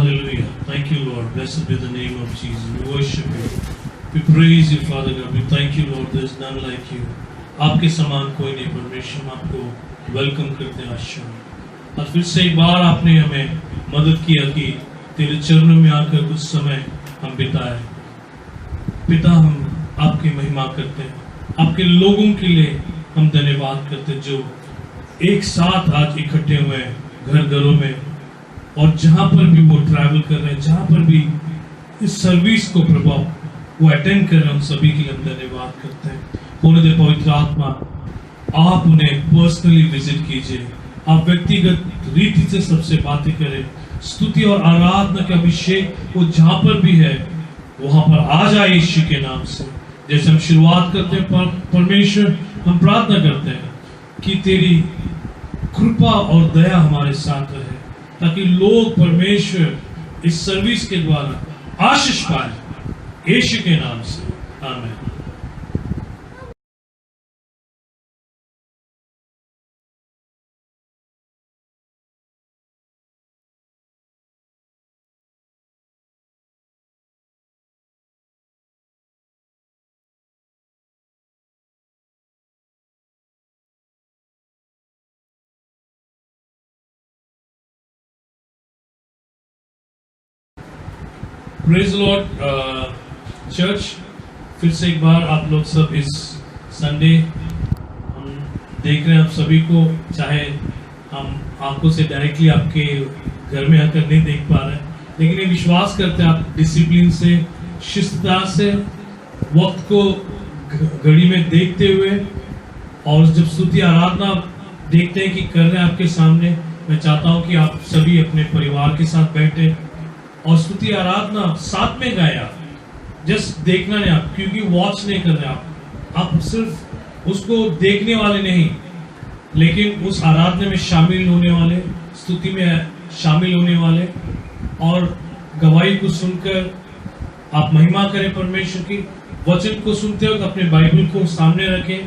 Hallelujah. Thank you, Lord. Blessed be the name of Jesus. We worship you. We praise you, Father God. We thank you, Lord. There is none like you. आपके समान कोई नहीं परमेश्वर, हम आपको welcome करते हैं आशीर्वाद। और फिर से एक बार आपने हमें मदद किया कि तेरे चरणों में आकर कुछ समय हम बिताए। पिता, हम आपकी महिमा करते हैं, आपके लोगों के लिए हम धन्यवाद करते हैं जो एक साथ आज इकट्ठे हुए हैं घर घरों में, और जहां पर भी वो ट्रैवल कर रहे हैं, जहां पर भी इस सर्विस को प्रभाव वो अटेंड कर रहे हैं, उन सभी के लिए हम धन्यवाद करते हैं। होने दे पवित्र आत्मा, आप उन्हें पर्सनली विजिट कीजिए, आप व्यक्तिगत रीति से सबसे बातें करें। स्तुति और आराधना का अभिषेक वो जहां पर भी है वहां पर आ जाए यीशु के नाम से। जैसे हम शुरुआत करते हैं परमेश्वर, हम प्रार्थना करते हैं कि तेरी कृपा और दया हमारे साथ रहे, ताकि लोग परमेश्वर इस सर्विस के द्वारा आशीष पाए यीशु के नाम से। आमीन। प्रेज लॉर्ड चर्च, फिर से एक बार आप लोग सब इस संडे हम देख रहे हैं, आप सभी को, चाहे हम आंखों से डायरेक्टली आपके घर में आकर नहीं देख पा रहे हैं, लेकिन ये विश्वास करते हैं आप डिसिप्लिन से, शिस्तता से वक्त को घड़ी में देखते हुए, और जब स्तुति आराधना देखते हैं कि कर रहे हैं आपके सामने, मैं चाहता हूं कि आप सभी अपने परिवार के साथ बैठे और स्तुति आराधना साथ में गाए। आप जस्ट देखना नहीं, आप क्योंकि वॉच नहीं कर रहे, आप सिर्फ उसको देखने वाले नहीं, लेकिन उस आराधना में शामिल होने वाले, स्तुति में शामिल होने वाले, और गवाही को सुनकर आप महिमा करें परमेश्वर की। वचन को सुनते वक्त अपने बाइबल को सामने रखें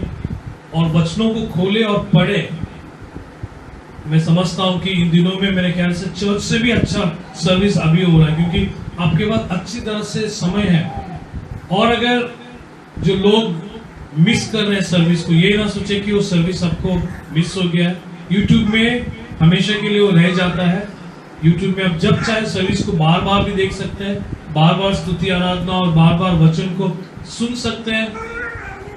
और वचनों को खोले और पढ़े। मैं समझता हूं कि इन दिनों में मेरे ख्याल से चर्च से भी अच्छा सर्विस अभी हो रहा है, क्योंकि आपके पास अच्छी तरह से समय है। और अगर जो लोग मिस कर रहे हैं सर्विस को, ये ना सोचे कि वो सर्विस आपको मिस हो गया है। यूट्यूब में हमेशा के लिए वो रह जाता है। यूट्यूब में आप जब चाहे सर्विस को बार बार भी देख सकते हैं, बार बार स्तुति आराधना और बार बार वचन को सुन सकते हैं,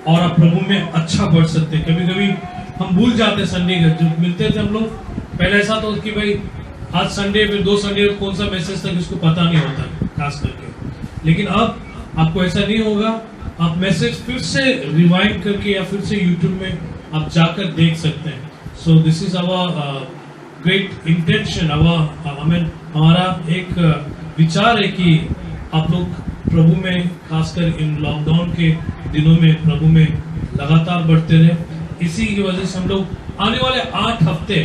और आप प्रभु में अच्छा बढ़ सकते हैं। कभी कभी हम भूल जाते हैं, संडे जो मिलते थे हम लोग, पहले ऐसा तो कि भाई आज संडे, फिर 2 संडे कौन सा मैसेज था किसको पता नहीं होता खास करके। लेकिन अब आपको ऐसा नहीं होगा, आप मैसेज फिर से रिवाइंड करके या फिर से यूट्यूब में आप जाकर देख सकते हैं। So this is our great intention, हमारा एक विचार है कि आप लोग प्रभु में, खासकर इन लॉकडाउन के दिनों में, प्रभु में लगातार बढ़ते रहे। इसी की वजह से हम लोग आने वाले 8 हफ्ते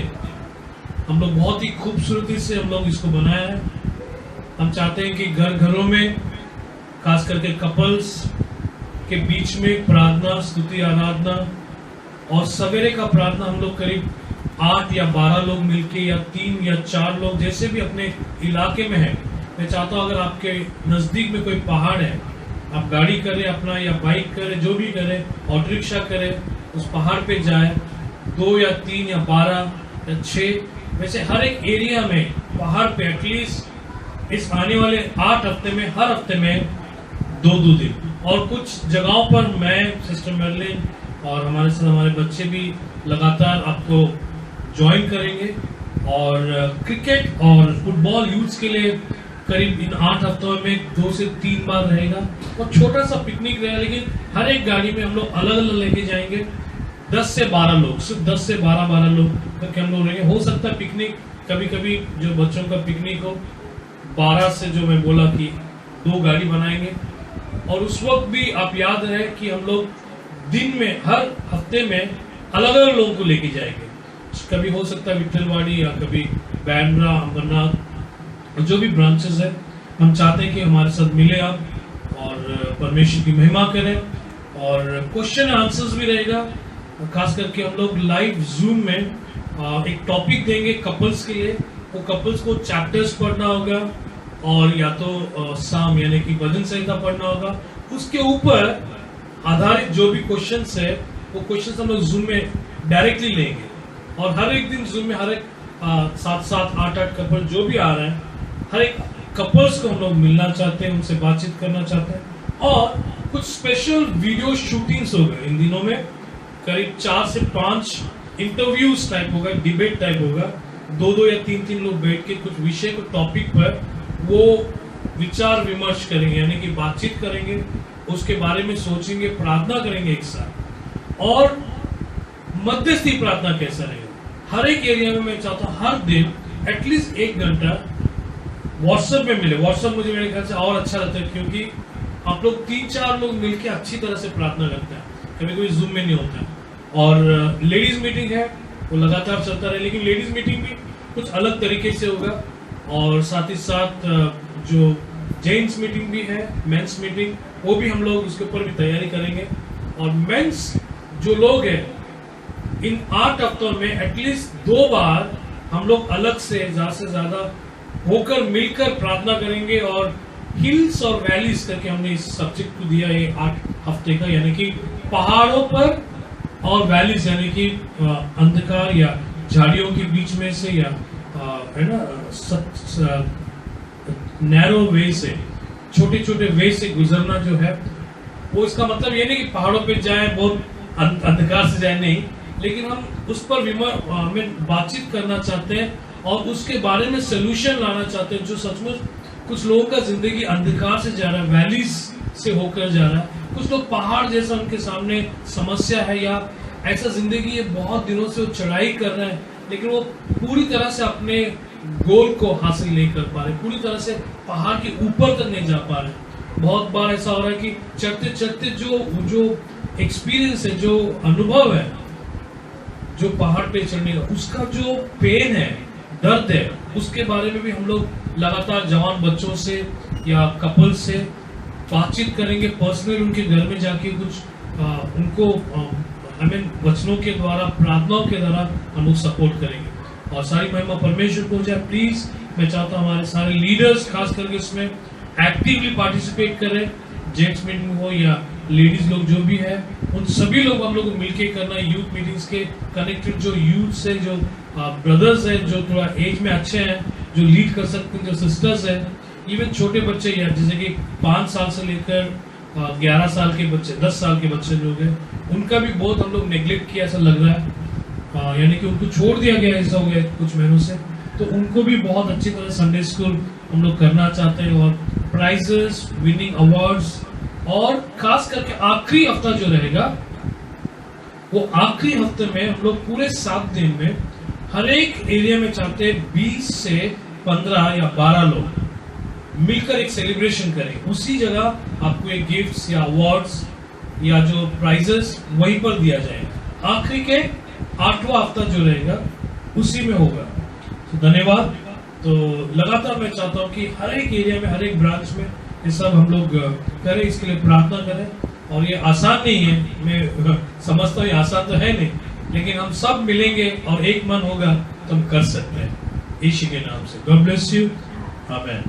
हम लोग बहुत ही खूबसूरती से हम लोग इसको बनाया है। हम चाहते हैं कि घर घरों में, खास करके कपल्स के बीच में प्रार्थना, स्तुति आराधना, और सवेरे का प्रार्थना हम लोग करीब 8 या 12 लोग मिलके, या 3 या 4 लोग, जैसे भी अपने इलाके में है। मैं चाहता हूं अगर आपके नजदीक में कोई पहाड़ है, आप गाड़ी करें अपना, या बाइक करें, जो भी करें, ऑटो रिक्शा करें, उस पहाड़ पे जाए। 2 या 3 या 12 या 6, वैसे हर एक एरिया में पहाड़ पे एटलीस्ट इस आने वाले 8 हफ्ते में, हर हफ्ते में 2-2 दिन। और कुछ जगहों पर मैं, सिस्टर मेरलिन और हमारे साथ हमारे बच्चे भी लगातार आपको ज्वाइन करेंगे। और क्रिकेट और फुटबॉल यूथ के लिए करीब इन 8 हफ्तों में 2 से 3 बार रहेगा, और छोटा सा पिकनिक रहेगा, लेकिन हर एक गाड़ी में हम लोग अलग अलग लेके जाएंगे। 10 से 12 लोग, सिर्फ 10 से 12 लोग करके हम लोग रहेंगे। हो सकता है पिकनिक कभी कभी जो बच्चों का पिकनिक हो, 12 से जो मैं बोला कि 2 गाड़ी बनाएंगे। और उस वक्त भी आप याद रहे कि हम लोग दिन में, हर हफ्ते में अलग अलग लोगों को लेके जाएंगे। कभी हो सकता है विट्ठलवाड़ी, या कभी बैंड्रा, अमरनाथ, जो भी ब्रांचेस है। हम चाहते हैं कि हमारे साथ मिले आप और परमेश्वर की महिमा करें, और क्वेश्चन आंसर्स भी रहेगा। खास करके हम लोग लाइव जूम में एक टॉपिक देंगे कपल्स के लिए। वो कपल्स को चैप्टर्स पढ़ना होगा, और या तो साम यानी कि भजन संहिता पढ़ना होगा। उसके ऊपर आधारित जो भी क्वेश्चंस है वो क्वेश्चंस हम लोग जूम में डायरेक्टली लेंगे, और हर एक दिन जूम में हर एक 7-7, 8-8 कपल जो भी आ रहे हैं, हर एक कपल्स को हम लोग मिलना चाहते हैं, उनसे बातचीत करना चाहते हैं। और कुछ स्पेशल वीडियो शूटिंग्स हो गए इन दिनों में, करीब 4 से 5 इंटरव्यूज टाइप होगा, डिबेट टाइप होगा, 2-2 या 3-3 लोग बैठ के कुछ विषय को टॉपिक पर वो विचार विमर्श करेंगे, यानी कि बातचीत करेंगे, उसके बारे में सोचेंगे, प्रार्थना करेंगे एक साथ। और मध्यस्थी प्रार्थना कैसा रहेगा हर एक एरिया में, मैं चाहता हूँ हर दिन एटलीस्ट 1 घंटा व्हाट्सएप में मिले। व्हाट्सएप मुझे मेरे ख्याल से और अच्छा लगता है, क्योंकि आप लोग 3-4 लोग मिलकर अच्छी तरह से प्रार्थना करते हैं, कभी कभी जूम में नहीं होता है। और लेडीज मीटिंग है वो लगातार चलता रहे, लेकिन लेडीज मीटिंग भी कुछ अलग तरीके से होगा। और साथ ही साथ जो जेंट्स मीटिंग भी है, मेंस मीटिंग, वो भी हम लोग उसके ऊपर भी तैयारी करेंगे। और मेंस जो लोग हैं, इन 8 हफ्तों में एटलीस्ट 2 बार हम लोग अलग से ज्यादा होकर मिलकर प्रार्थना करेंगे। और हिल्स और वैलीज करके हमने इस सब्जेक्ट को दिया ये 8 हफ्ते का, यानी कि पहाड़ों पर और वैलीज, यानी कि अंधकार या झाड़ियों के बीच में से, या है ना नैरो वे से, छोटे छोटे वे से गुजरना जो है वो, इसका मतलब ये नहीं कि पहाड़ों पे जाएं, बहुत अंधकार से जाएं, नहीं, लेकिन हम उस पर बातचीत करना चाहते हैं और उसके बारे में सोल्यूशन लाना चाहते हैं। जो सचमुच कुछ लोगों का जिंदगी अंधकार से जा रहा है, वैलीज से होकर जा रहा है, कुछ लोग पहाड़ जैसा उनके सामने समस्या है, या ऐसा जिंदगी है बहुत दिनों से वो चढ़ाई कर रहे हैं, लेकिन वो पूरी तरह से अपने गोल को हासिल नहीं कर पा रहे, पूरी तरह से पहाड़ के ऊपर तक नहीं जा पा रहे। बहुत बार ऐसा हो रहा है कि चढ़ते चढ़ते जो एक्सपीरियंस है, जो अनुभव है, जो पहाड़ पे चढ़ने का उसका जो पेन है, दर्द है, उसके बारे में भी हम लोग लगातार जवान बच्चों से या कपल से बातचीत करेंगे, पर्सनल उनके घर में जाके कुछ उनको वचनों के द्वारा, प्रार्थनाओं के द्वारा हम लोग सपोर्ट करेंगे। और सारी महिमा परमेश्वर को हो जाए। प्लीज मैं चाहता हूँ हमारे सारे लीडर्स खास करके इसमें एक्टिवली पार्टिसिपेट करें, जेंट्स मीटिंग हो या लेडीज लोग जो भी है, उन सभी लोग हम लोग मिलके करना। यूथ मीटिंग्स के कनेक्टेड जो यूथ से, जो ब्रदर्स हैं, जो थोड़ा एज में अच्छे हैं, जो लीड कर सकते हैं, जो सिस्टर्स हैं, इवन छोटे बच्चे, या जैसे कि 5 साल से लेकर 11 साल के बच्चे, 10 साल के बच्चे जो हैं, उनका भी बहुत हम लोग नेग्लेक्ट किया ऐसा लग रहा है, यानी कि उनको छोड़ दिया गया ऐसा हो गया कुछ महीनों से। तो उनको भी बहुत अच्छी तरह संडे स्कूल हम लोग करना चाहते हैं, और प्राइजेस, विनिंग अवार्ड्स, और खास करके आखिरी हफ्ता जो रहेगा, वो आखिरी हफ्ते में हम लोग पूरे 7 दिन में हर एक एरिया में चाहते हैं 20 से 15 या 12 लोग मिलकर एक सेलिब्रेशन करें। उसी जगह आपको एक गिफ्ट्स या अवार्ड्स या जो प्राइजेस वहीं पर दिया जाएगा। आखिरी के 8वां हफ्ता जो रहेगा उसी में होगा। तो धन्यवाद। तो लगातार मैं चाहता हूँ कि हर एक एरिया में, हर एक ब्रांच में ये सब हम लोग करें, इसके लिए प्रार्थना करें। और ये आसान नहीं है, मैं समझता हूँ ये आसान तो है नहीं, लेकिन हम सब मिलेंगे और एक मन होगा तो हम कर सकते हैं, यीशु के नाम से। गॉड ब्लेस यू, आमेन।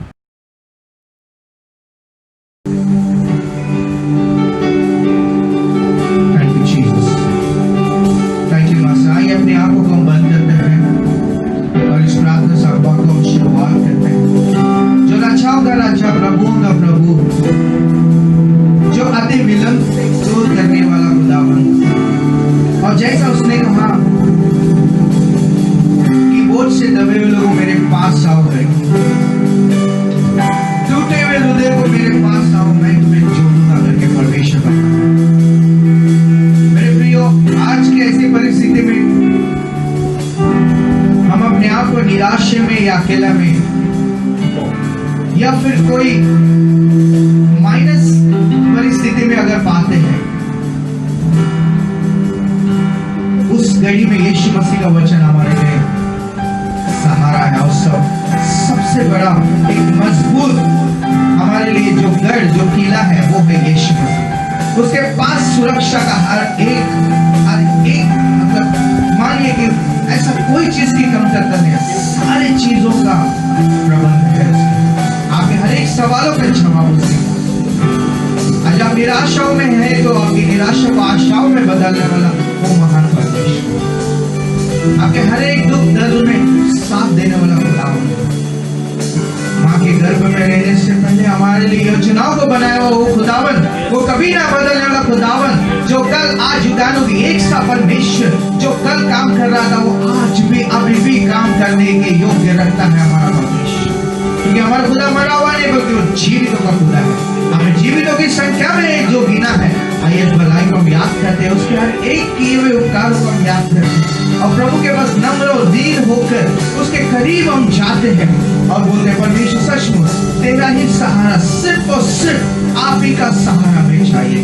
अपने आंखों को हम बंद करते हैं और इस प्रार्थना सभा को हम शुरुआत करते हैं। जो राजाओं का राजा, प्रभुओं का प्रभु, जो अति विलंब से क्रोध करने वाला खुदावन, और जैसा उसने कहा कि बोझ से दबे हुए लोगों मेरे पास आओ, टूटे हुए हृदय को मेरे पास आओ, मैं तुम्हें जोड़ूंगा करके परमेश्वर का। मेरे प्रियो, आज की ऐसी परिस्थिति में हम अपने आप को निराशे में या अकेला में या फिर कोई माइनस परिस्थिति में अगर पाते हैं, उस घड़ी में यीशु मसीह का वचन हमारे लिए सहारा है। और सबसे बड़ा एक मजबूत हमारे लिए जो गढ़, जो किला है, वो है यीशु मसीह। उसके पास सुरक्षा का हर एक मतलब मानिए कि ऐसा कोई चीज की कमतरता नहीं है, सारी चीजों का प्रबंध है। आप सवालों का जवाब उसी का। आज आप निराशाओं में हैं तो आपकी निराशा को आशाओं में बदलने वाला वो महान परमेश्वर, आपके हर एक दुख दर्द में साथ देने वाला खुदावन, माँ के गर्भ में रहने से पहले हमारे लिए योजनाओं को बनाया हुआ वो खुदावन, वो कभी ना बदलने वाला खुदावन, जो कल आज युगानों की एक सा परमेश्वर, जो कल काम कर रहा था वो आज भी अभी भी काम करने के योग्य रखता है हमारा परमेश्वर। क्योंकि हमारा खुदा मरा हुआ नहीं बल्कि वो जीवितों का खुदा है। हमें जीवितों की संख्या में जो गिना है, आइए इस भलाई को हम याद करते हैं, उसके हर एक किए हुए उपकारों को हम याद करते हैं और प्रभु के पास नम्र और दीन होकर उसके करीब हम जाते हैं और बोलते हैं परमेश्वर सचमुच तेरा ही सहारा, सिर्फ और सिर्फ आप ही का सहारा हमें चाहिए।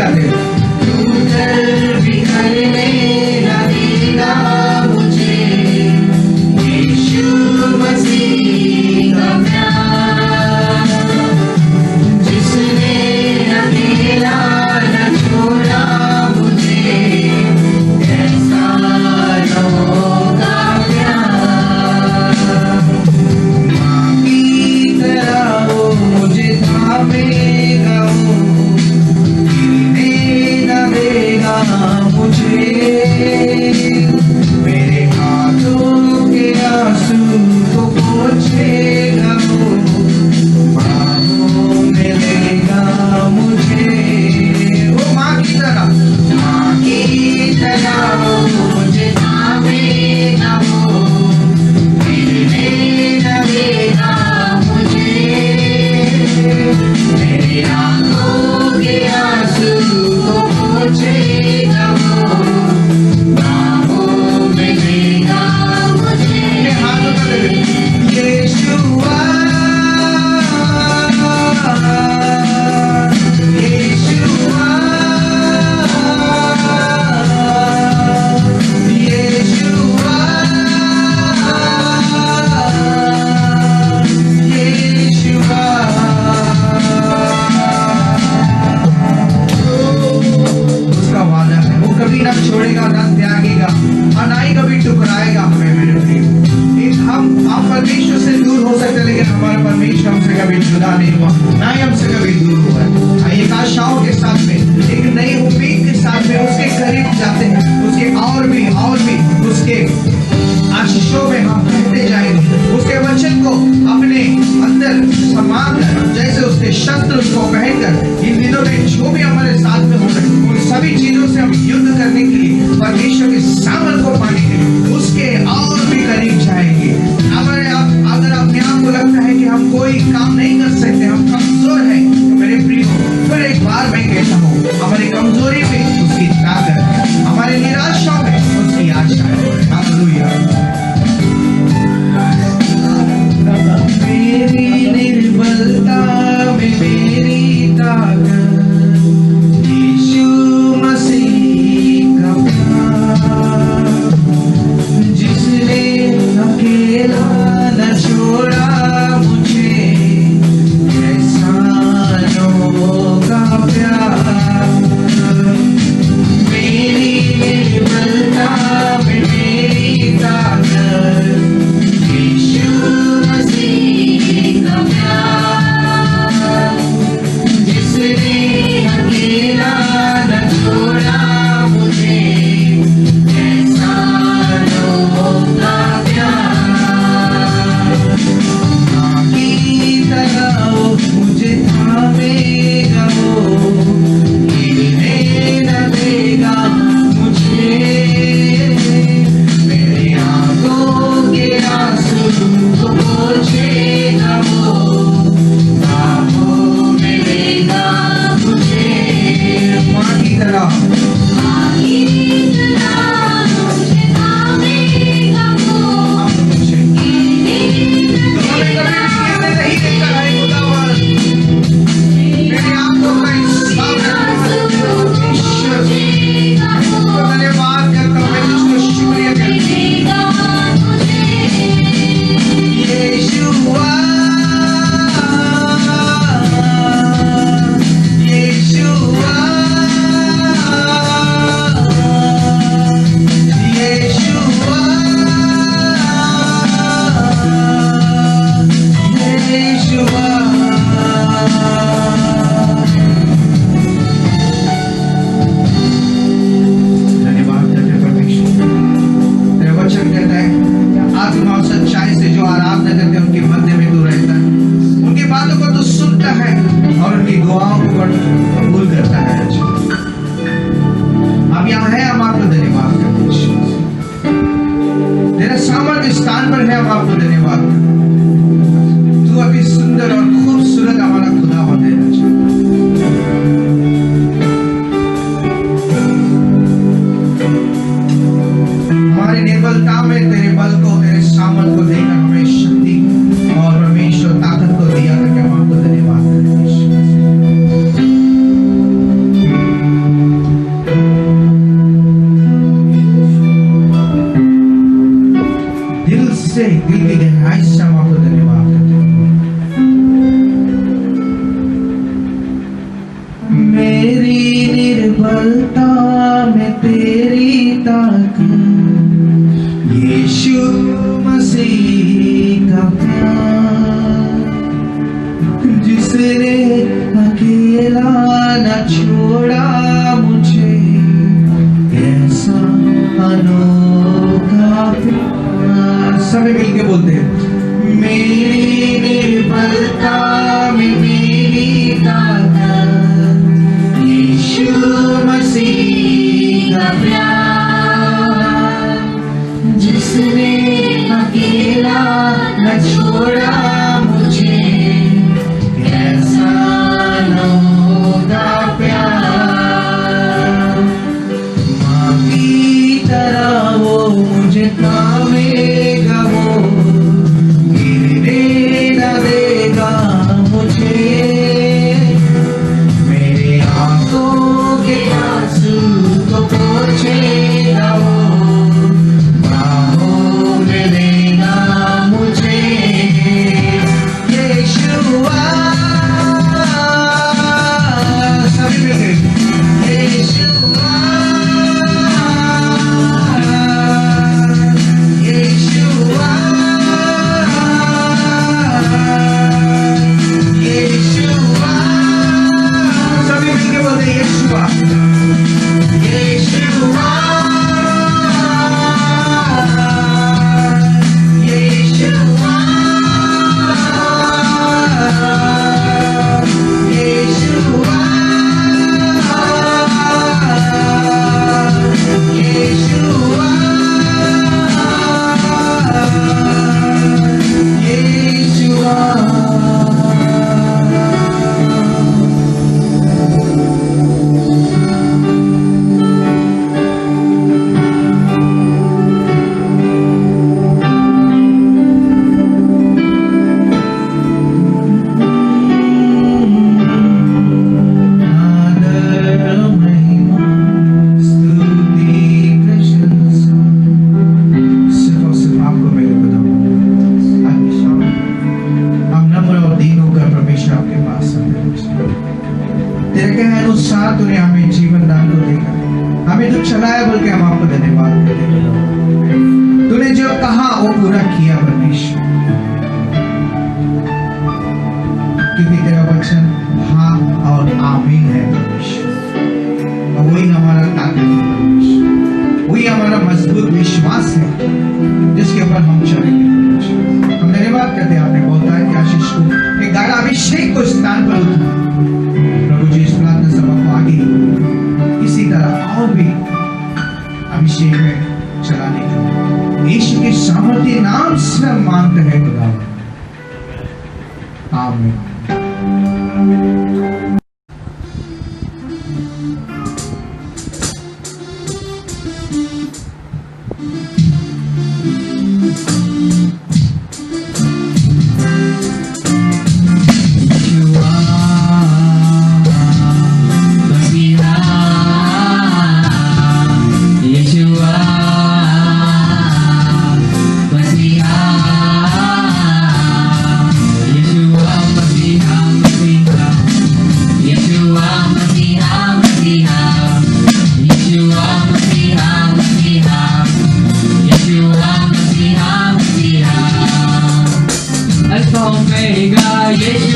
Amen. नहीं देखता है खुदावन, मेरी आंखों का हिसाब रखना ईश्वर, तो धन्यवाद करता हूँ, मैं तुझको शुक्रिया करता हूँ। यीशुआ, यीशुआ, धन्यवाद करते परमेश्वर। तेरा वचन कहता है आत्मा और सच्चाई से जो आराधना करते हैं उनके मध्य में तू रहता है, उनकी बातों को तू सुनता है और उनकी दुआओं को कबूल करता है। हम यहाँ हैं, हम आपको धन्यवाद करते हैं। तेरा सामर्थ्य स्थान पर है, हम आपको धन्यवाद करते हैं। तू अभी सुंदर और खूबसूरत हमारा खुदा होने हमारी निर्बलता में तेरे बल को, तेरे सामर्थ्य को देकर हमें शक्ति और परमेश्वर ताकत को दिया करके हम आपको धन्यवाद करते हैं। दिल से, दिल की गहराई से हम आपको धन्यवाद करते हैं। मेरी निर्बलता में तेरी ताकत, यीशु मसीह का प्यार, जिसने अकेला न छोड़ा मुझे, ऐसा अनोखा प्यार। सभी मिलके बोलते हैं, मेरी निर्बलता में मेरी ताकत, यीशु मसीह का प्यार, जिसने अकेला न छोड़ा मुझे, ऐसा अनोखा प्यार। माँ की तरह वो मुझे थामेगा, वो गिरने न देगा मुझे, मेरे आंखों के आंसू को पोंछेगा वो, बाहों में लेगा मुझे। यीशुआ, सभी मिलके यीशुआ, यीशुआ, यीशुआ, सभी मिलके बोलते हैं यीशुआ, यीशुआ, यीशुआ, यीशुआ, तेरे के अनुसार तूने हमें जीवन दान को देकर हमें तो चलाया, बोल के हम आपको धन्यवाद देते हैं। तूने जो कहा वो पूरा किया परमेश्वर, क्योंकि तेरा वचन हाँ और आमीन है परमेश्वर, और वही हमारा ताकत है परमेश्वर, वही हमारा मजबूत विश्वास है जिसके ऊपर हम चलेंगे परमेश्वर। हम धन्यवाद करते हैं, आपने बोलता है कि आशीष को एक गाढ़ा अभिषेक को स्थान पर उठा प्रभु जी। इस प्रार्थना सभा को आगे इसी तरह और भी अभिषेक में चलाने के लिए यीशु के सामर्थ्य नाम से हम मांगते हैं खुदा, आमीन।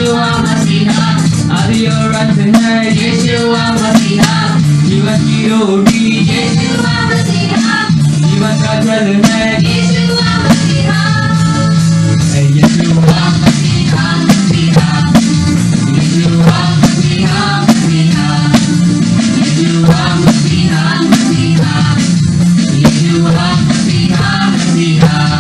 यीशुआ मसीहा आदि और अंत है यीशुआ मसीहा जीवन की रोटी यीशुआ मसीहा जीवन का जल है यीशुआ मसीहा यीशुआ मसीहा मसीहा यीशुआ मसीहा मसीहा यीशुआ मसीहा मसीहा यीशुआ मसीहा मसीहा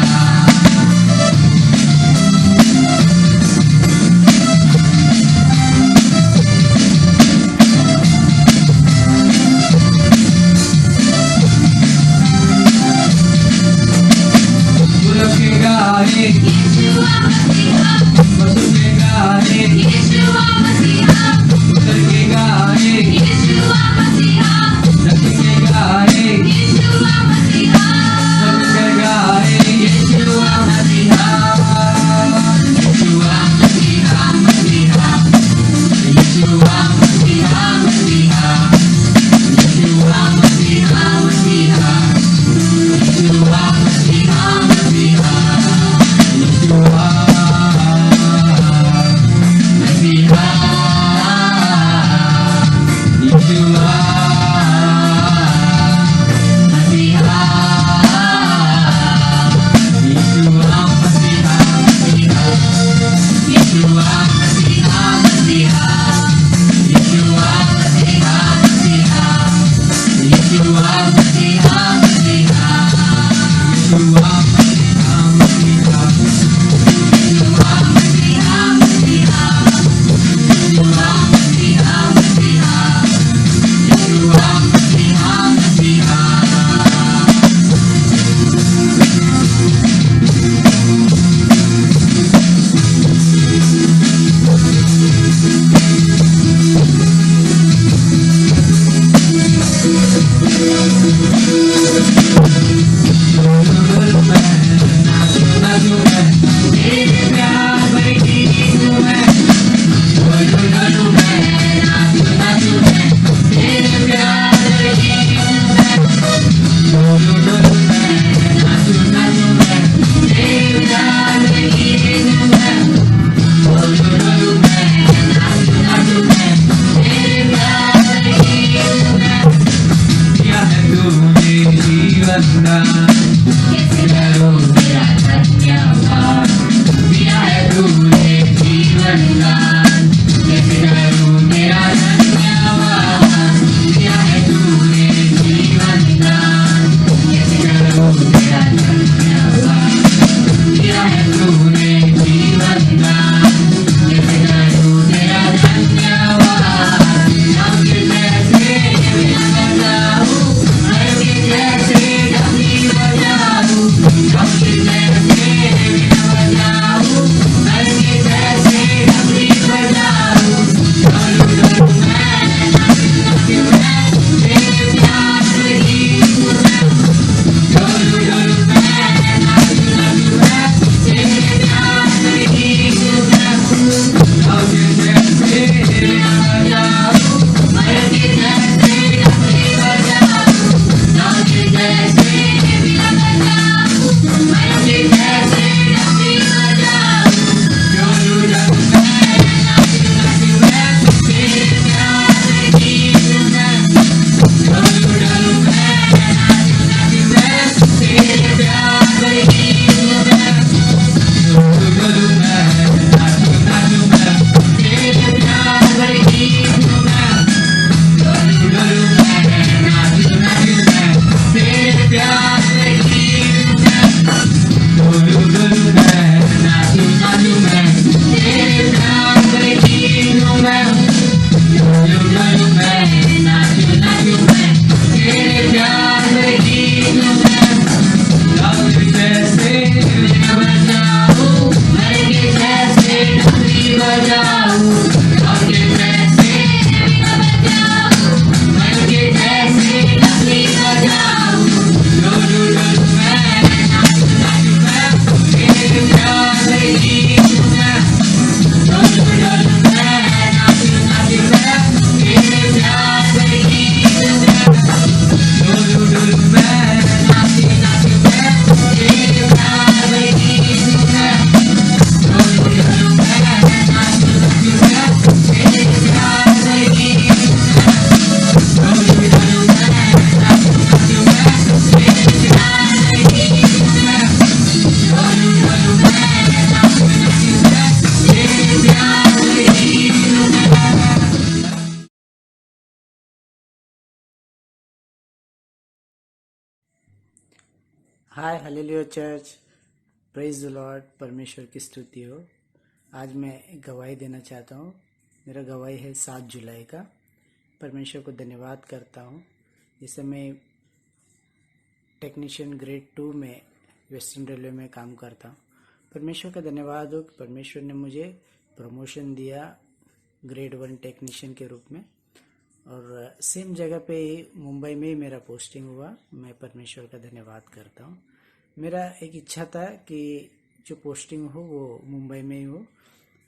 hi hallelujah church, praise the Lord. परमेश्वर की स्तुति हो। आज मैं एक गवाही देना चाहता हूँ। मेरा गवाही है 7 जुलाई का। परमेश्वर को धन्यवाद करता हूँ। इस समय टेक्नीशियन ग्रेड 2 में वेस्टर्न रेलवे में काम करता हूँ। परमेश्वर का धन्यवाद हो कि परमेश्वर ने मुझे प्रमोशन दिया ग्रेड 1 टेक्नीशियन के रूप में, और सेम जगह पे ही मुंबई में ही मेरा पोस्टिंग हुआ। मैं परमेश्वर का धन्यवाद करता हूँ। मेरा एक इच्छा था कि जो पोस्टिंग हो वो मुंबई में ही हो,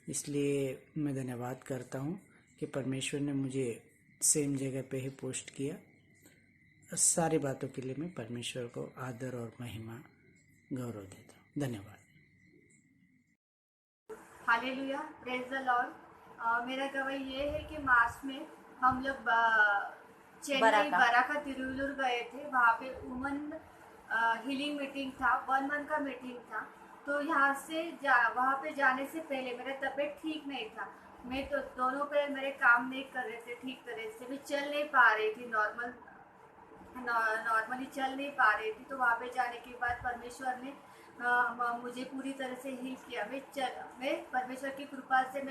इसलिए मैं धन्यवाद करता हूँ कि परमेश्वर ने मुझे सेम जगह पे ही पोस्ट किया। सारी बातों के लिए मैं परमेश्वर को आदर और महिमा गौरव देता हूँ। धन्यवाद। Hallelujah, praise the Lord. मेरा गवाही ये है कि मार्च में हम लोग चेन्नई बराका तिरुवल्लुर गए थे। वहाँ पे वुमन हीलिंग मीटिंग था, 1 मंथ का मीटिंग था। तो यहाँ से वहाँ पे जाने से पहले मेरा तबीयत ठीक नहीं था। मैं तो दोनों पैर मेरे काम नहीं कर रहे थे ठीक तरह से। मैं चल नहीं पा रही थी, नॉर्मली चल नहीं पा रही थी। तो वहाँ पे जाने के बाद परमेश्वर ने मुझे पूरी तरह से हील किया। मैं परमेश्वर की कृपा से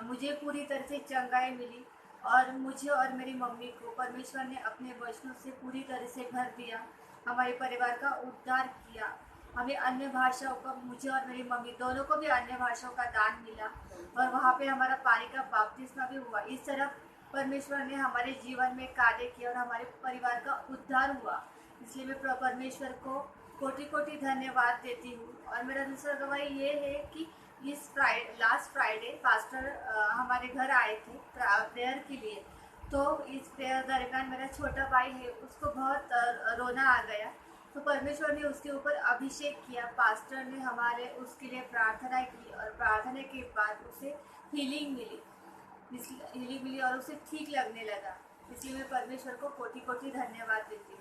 मुझे पूरी तरह से चंगाई मिली, और मुझे और मेरी मम्मी को परमेश्वर ने अपने वचनों से पूरी तरह से भर दिया। हमारे परिवार का उद्धार किया। हमें अन्य भाषाओं का, मुझे और मेरी मम्मी दोनों को भी अन्य भाषाओं का दान मिला, और वहाँ पे हमारा पानी का बपतिस्मा भी हुआ। इस तरह परमेश्वर ने हमारे जीवन में कार्य किया और हमारे परिवार का उद्धार हुआ। इसलिए मैं परमेश्वर को कोटि कोटि धन्यवाद देती हूँ। और मेरा दूसरा गवाही ये है कि इस लास्ट फ्राइडे पास्टर हमारे घर आए थे प्रेयर के लिए। तो इस प्रेयर दरमियान मेरा छोटा भाई है, उसको बहुत रोना आ गया। तो परमेश्वर ने उसके ऊपर अभिषेक किया। पास्टर ने हमारे उसके लिए प्रार्थना की, और प्रार्थना के बाद उसे हीलिंग मिली और उसे ठीक लगने लगा। इसलिए मैं परमेश्वर को कोटि कोटि धन्यवाद देती हूँ।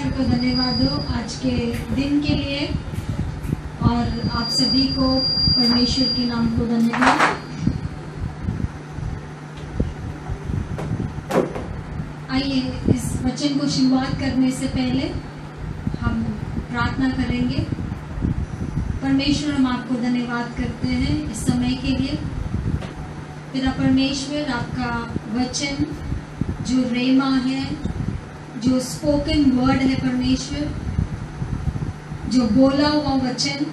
परमेश्वर को धन्यवाद दो आज के दिन के लिए और आप सभी को परमेश्वर के नाम को धन्यवाद। आइए इस वचन को शुरुआत करने से पहले हम प्रार्थना करेंगे। परमेश्वर, हम आपको धन्यवाद करते हैं इस समय के लिए। पिता परमेश्वर, आपका वचन जो रेमा है, जो स्पोकन वर्ड है परमेश्वर, जो बोला हुआ वचन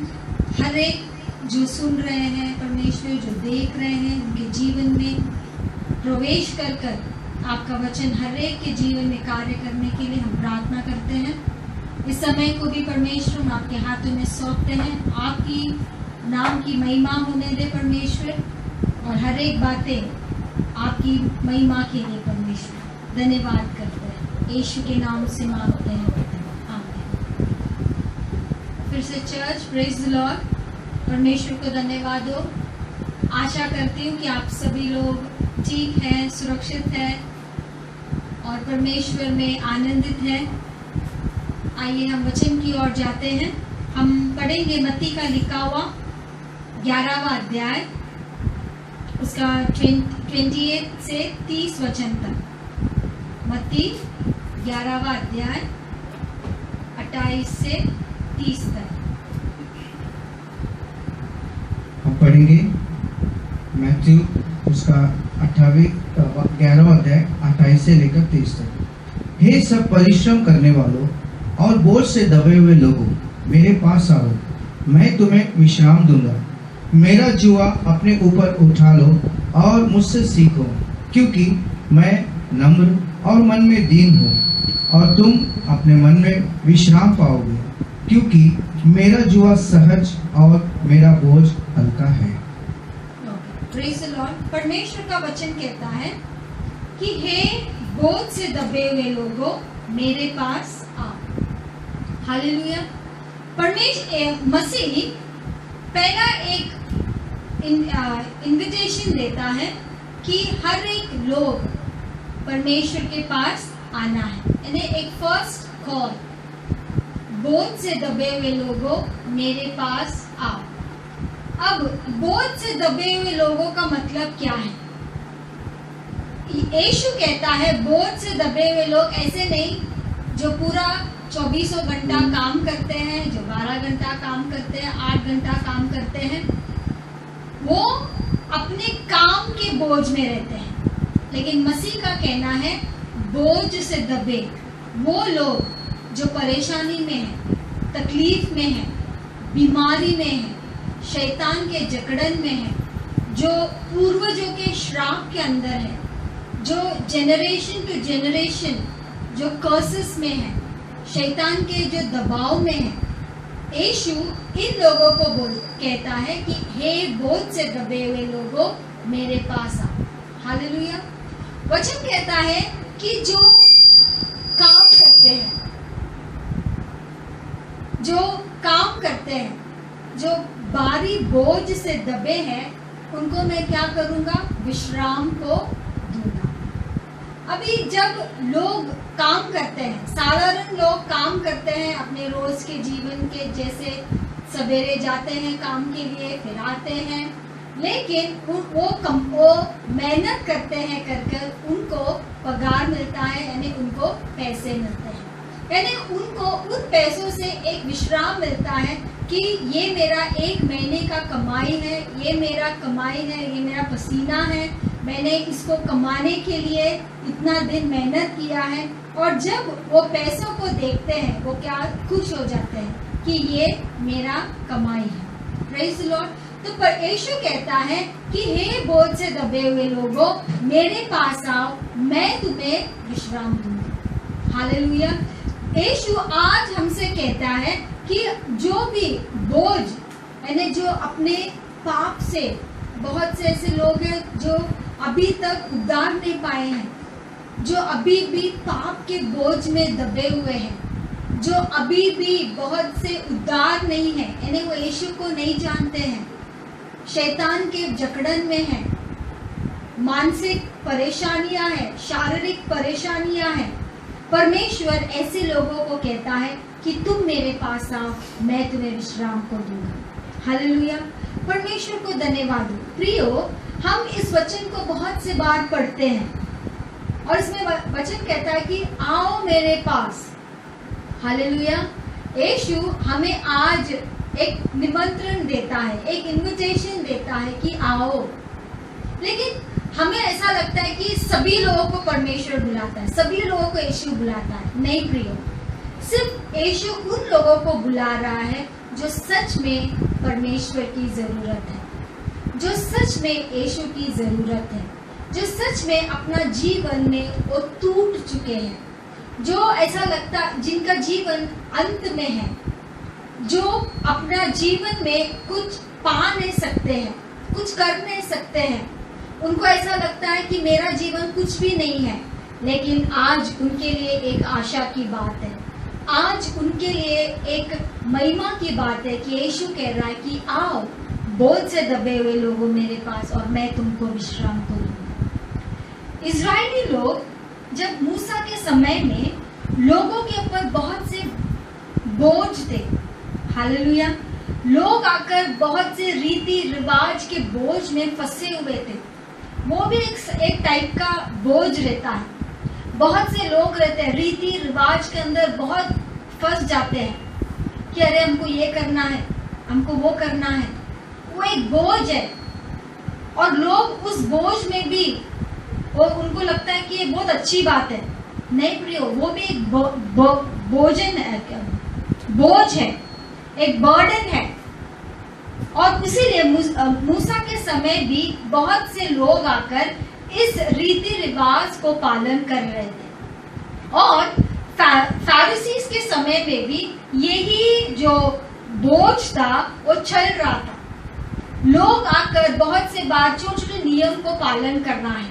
हर एक जो सुन रहे हैं परमेश्वर, जो देख रहे हैं, उनके जीवन में प्रवेश कर कर आपका वचन हर एक के जीवन में कार्य करने के लिए हम प्रार्थना करते हैं। इस समय को भी परमेश्वर हम आपके हाथों में सौंपते हैं। आपकी नाम की महिमा होने दे परमेश्वर, और हर एक बातें आपकी महिमा के लिए परमेश्वर धन्यवाद करते हैं। यीशु के नाम से मांगते हैं, आमीन। फिर से चर्च, प्रेज द लॉर्ड। परमेश्वर को धन्यवाद दो। आशा करती हूँ कि आप सभी लोग ठीक हैं, सुरक्षित हैं और परमेश्वर में आनंदित हैं। आइए हम वचन की ओर जाते हैं। हम पढ़ेंगे मत्ती का लिखा हुआ 11वां अध्याय, उसका 28 से 30 वचन तक। मत्ती 11वां अध्याय 28 से 30 तक हम पढ़ेंगे। मैथ्यू उसका 11वां अध्याय 28 से लेकर 30 तक। हे सब परिश्रम करने वालों और बोझ से दबे हुए लोगों, मेरे पास आओ, मैं तुम्हें विश्राम दूंगा। मेरा जुआ अपने ऊपर उठा लो और मुझसे सीखो, क्योंकि मैं नम्र और मन में दीन हूँ, और तुम अपने मन में विश्राम पाओगे, क्योंकि मेरा जुआ सहज और मेरा बोझ हल्का है। Praise the Lord. परमेश्वर का वचन कहता है कि हे बोझ से दबे हुए लोगों, मेरे पास आओ। हालेलुया। परमेश्वर मसीह पहला एक इनविटेशन देता है कि हर एक लोग परमेश्वर के पास आना है। यानी एक फर्स्ट कॉल, बोझ से दबे हुए लोगों, मेरे पास आओ। अब बोझ से दबे हुए लोगों का मतलब क्या है? यीशु कहता है बोझ से दबे हुए लोग ऐसे नहीं जो पूरा 24 घंटा काम करते हैं, जो 12 घंटा काम करते हैं, 8 घंटा काम करते हैं, वो अपने काम के बोझ में रहते हैं। लेकिन मसीह का कहना है बोझ से दबे वो लोग जो परेशानी में है, तकलीफ में है, बीमारी में है, शैतान के जकड़न में है, जो पूर्वजों के श्राप के अंदर है, जो जनरेशन टू जनरेशन जो कर्सेस में है, शैतान के जो दबाव में है। यीशु इन लोगों को कहता है कि हे बोझ से दबे हुए लोगों, मेरे पास आओ। हालेलुया। वचन कहता है कि जो काम करते हैं, जो भारी बोझ से दबे हैं, उनको मैं क्या करूंगा? विश्राम को दूंगा। अभी जब लोग काम करते हैं, साधारण लोग काम करते हैं अपने रोज के जीवन के, जैसे सवेरे जाते हैं काम के लिए, फिर आते हैं, लेकिन वो मेहनत करते हैं, कर उनको पगार मिलता है, यानी उनको पैसे मिलते हैं, यानी उनको उन पैसों से एक विश्राम मिलता है कि ये मेरा एक महीने का कमाई है, ये मेरा कमाई है, ये मेरा पसीना है, मैंने इसको कमाने के लिए इतना दिन मेहनत किया है। और जब वो पैसों को देखते हैं, वो क्या खुश हो जाते हैं कि ये मेरा कमाई है। Praise the Lord. तो पर यीशु कहता है कि हे बोझ से दबे हुए लोगों, मेरे पास आओ, मैं तुम्हें विश्राम दूंगा। हालेलुया। यीशु आज हमसे कहता है कि जो भी बोझ, यानी जो अपने पाप से, बहुत से ऐसे लोग हैं जो अभी तक उद्धार नहीं पाए हैं, जो अभी भी पाप के बोझ में दबे हुए हैं, जो अभी भी बहुत से उद्धार नहीं है, यानी वो यीशु को नहीं जानते हैं, शैतान के जकड़न में है, मानसिक परेशानियां हैं, शारीरिक परेशानियां हैं, परमेश्वर ऐसे लोगों को कहता है कि तुम मेरे पास आओ, मैं तुम्हें विश्राम को दूंगा। हालेलुया, परमेश्वर को धन्यवाद हो। प्रियो, हम इस वचन को बहुत से बार पढ़ते हैं और इसमें वचन कहता है कि आओ मेरे पास। हालेलुया, यीशु हमें आज एक निमंत्रण देता है, एक इनविटेशन देता है कि आओ। लेकिन हमें ऐसा लगता है कि सभी लोगों को परमेश्वर बुलाता है, सभी लोगों को यीशु बुलाता है। नहीं प्रियो, सिर्फ यीशु उन लोगों को बुला रहा है जो सच में परमेश्वर की जरूरत है, जो सच में यीशु की जरूरत है, जो सच में अपना जीवन में वो टूट चुके हैं, जो ऐसा लगता जिनका जीवन अंत में है, जो अपना जीवन में कुछ पा नहीं सकते हैं, कुछ कर नहीं सकते हैं। उनको ऐसा लगता है कि मेरा जीवन कुछ भी नहीं है। लेकिन आज उनके लिए एक आशा की बात है, आज उनके लिए एक महिमा की बात है कि यीशु कह रहा है कि आओ बोझ से दबे हुए लोगों मेरे पास और मैं तुमको विश्राम को दूंगा। इजरायली लोग जब मूसा के समय में लोगों के ऊपर बहुत से बोझ थे, हालेलुया, लोग आकर बहुत से रीति रिवाज के बोझ में फंसे हुए थे। वो भी एक टाइप का बोझ रहता है। बहुत से लोग रहते हैं रीति रिवाज के अंदर बहुत फंस जाते हैं कि अरे हमको ये करना है, हमको वो करना है। वो एक बोझ है और लोग उस बोझ में भी और उनको लगता है कि ये बहुत अच्छी बात है। नहीं प्रियो, वो भी एक बोझन है, बोझ है, एक बर्डन है। और इसीलिए मूसा के समय भी बहुत से लोग आकर इस रीति रिवाज को पालन कर रहे थे और फैरिसीज के समय में भी यही जो बोझ था वो चल रहा था। लोग आकर बहुत से बार छोटे नियम को पालन करना है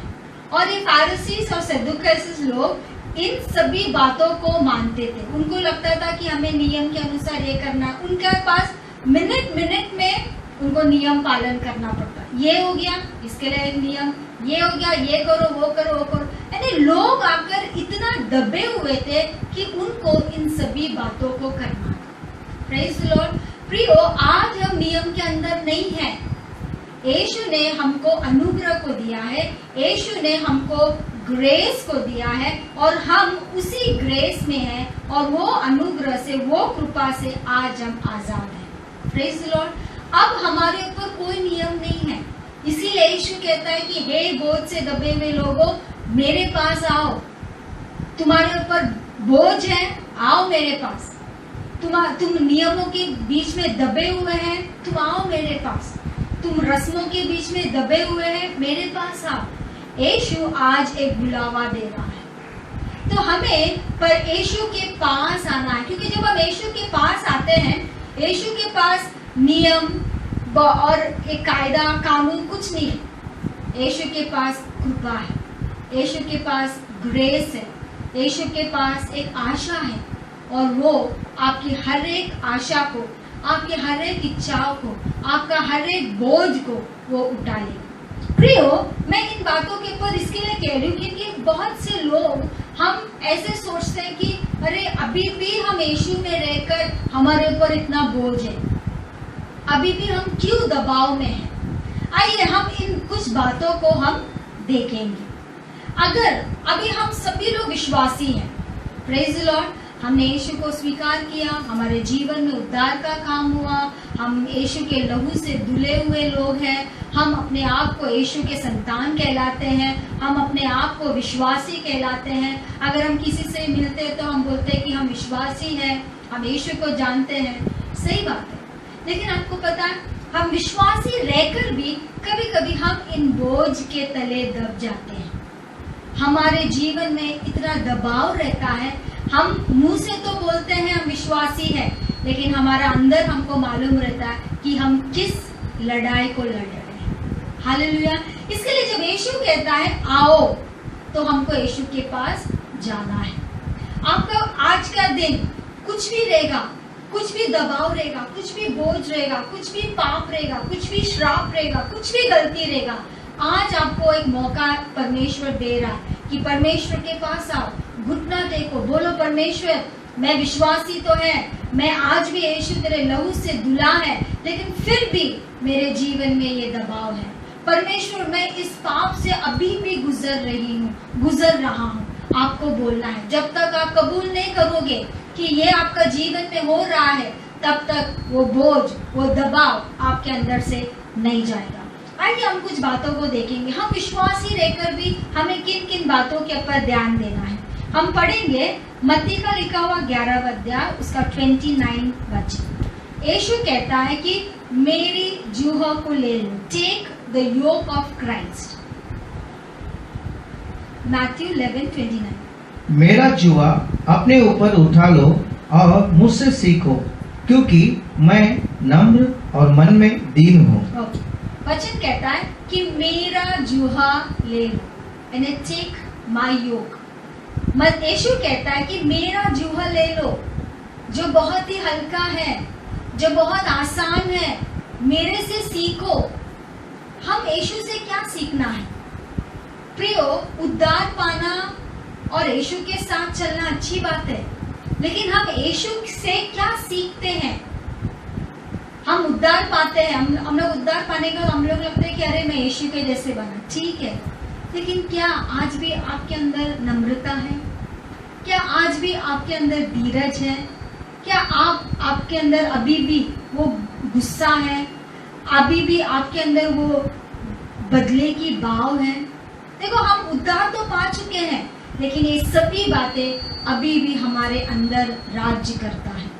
और ये फैरिसीज और सदुकैसिस लोग इन सभी बातों को मानते थे। उनको लगता था कि हमें नियम के अनुसार ये करना है। उनके पास मिनट मिनट में उनको नियम पालन करना पड़ता। ये हो गया, इसके लिए नियम, ये हो गया, ये करो, वो करो, वो करो। यानी लोग आकर इतना दबे हुए थे कि उनको इन सभी बातों को करना था। Praise the Lord. प्रियो, आज हम नियम के अंदर नहीं है। यीशु ने हमको अनुग्रह को दिया है, यीशु ने हमको ग्रेस को दिया है और हम उसी ग्रेस में हैं और वो अनुग्रह से, वो कृपा से आज हम आजाद हैं। Praise the Lord. अब हमारे ऊपर कोई नियम नहीं है, इसीलिए यीशु कहता है कि हे बोझ से दबे हुए लोगों मेरे पास आओ। तुम्हारे ऊपर बोझ है, आओ मेरे पास। तुम नियमों के बीच में दबे हुए हैं, तुम आओ मेरे पास। तुम रस्मों के बीच में दबे हुए हैं, मेरे पास आओ। यीशु आज एक बुलावा दे रहा है, तो हमें पर यीशु के पास आना है। क्योंकि जब हम यीशु के पास आते हैं, यीशु के पास नियम और एक कायदा कानून कुछ नहीं है। यीशु के पास कृपा है, यीशु के पास ग्रेस है, यीशु के पास एक आशा है और वो आपकी हर एक आशा को, आपकी हर एक इच्छाओं को, आपका हर एक बोझ को वो उठा लेगा। प्रियो, मैं इन बातों के ऊपर इसके लिए कह रही हूँ क्योंकि बहुत से लोग हम ऐसे सोचते हैं कि अरे अभी भी हम यीशु में रहकर हमारे ऊपर इतना बोझ है, अभी भी हम क्यों दबाव में हैं। आइए हम इन कुछ बातों को हम देखेंगे। अगर अभी हम सभी लोग विश्वासी हैं, प्रेज़ द लॉर्ड, हमने यीशु को स्वीकार किया, हमारे जीवन में उद्धार का काम हुआ, हम यीशु के लहू से धुले हुए लोग हैं, हम अपने आप को यीशु के संतान कहलाते हैं, हम अपने आप को विश्वासी कहलाते हैं। अगर हम किसी से मिलते हैं तो हम बोलते हैं कि हम विश्वासी हैं, हम यीशु को जानते हैं। सही बात है, लेकिन आपको पता है हम विश्वासी रहकर भी कभी कभी हम इन बोझ के तले दब जाते हैं। हमारे जीवन में इतना दबाव रहता है, हम मुंह से तो बोलते हैं हम विश्वासी हैं, लेकिन हमारा अंदर हमको मालूम रहता है कि हम किस लड़ाई को लड़ रहे हैं। हालेलुया। इसके लिए जब यीशु कहता है आओ, तो हमको यीशु के पास जाना है। आपका आज का दिन कुछ भी रहेगा, कुछ भी दबाव रहेगा, कुछ भी बोझ रहेगा, कुछ भी पाप रहेगा, कुछ भी श्राप रहेगा, कुछ भी गलती रहेगा, आज आपको एक मौका परमेश्वर दे रहा है कि परमेश्वर के पास आओ, घुटना टेको, बोलो परमेश्वर मैं विश्वासी तो है, मैं आज भी यीशु तेरे लहू से धुला है, लेकिन फिर भी मेरे जीवन में ये दबाव है। परमेश्वर मैं इस पाप से अभी भी गुजर रहा हूँ। आपको बोलना है। जब तक आप कबूल नहीं करोगे कि ये आपका जीवन में हो रहा है, तब तक वो बोझ, वो दबाव आपके अंदर से नहीं जाएगा। आइए हम कुछ बातों को देखेंगे। हम विश्वासी रहकर भी हमें किन किन बातों के ऊपर ध्यान देना है। हम पढ़ेंगे मत्ती का लिखा हुआ 11वां अध्याय उसका 29 वचन। यीशु कहता है कि मेरी जूह को ले लो, take the yoke of Christ. Matthew 11:29। मेरा जुआ अपने ऊपर उठा लो और मुझसे सीखो, क्योंकि मैं नम्र और मन में दीन हूँ। वचन कहता है कि मेरा जूहा ले लो, यानी टेक माय योक। यीशु कहता है कि मेरा जूहा ले लो, जो बहुत ही हल्का है, जो बहुत आसान है, मेरे से सीखो। हम यीशु से क्या सीखना है प्रियो? उद्धार पाना और यीशु के साथ चलना अच्छी बात है, लेकिन हम यीशु से क्या सीखते हैं? हम उद्धार पाते हैं, हम लोग उद्धार पाने का हम लोग लगता है कि अरे मैं यीशु के जैसे बना, ठीक है, लेकिन क्या आज भी आपके अंदर नम्रता है? क्या आज भी आपके अंदर धीरज है? क्या आपके अंदर अभी भी वो गुस्सा है? अभी भी आपके अंदर वो बदले की भाव है? देखो, हम उद्धार तो पा चुके हैं, लेकिन ये सभी बातें अभी भी हमारे अंदर राज्य करता है।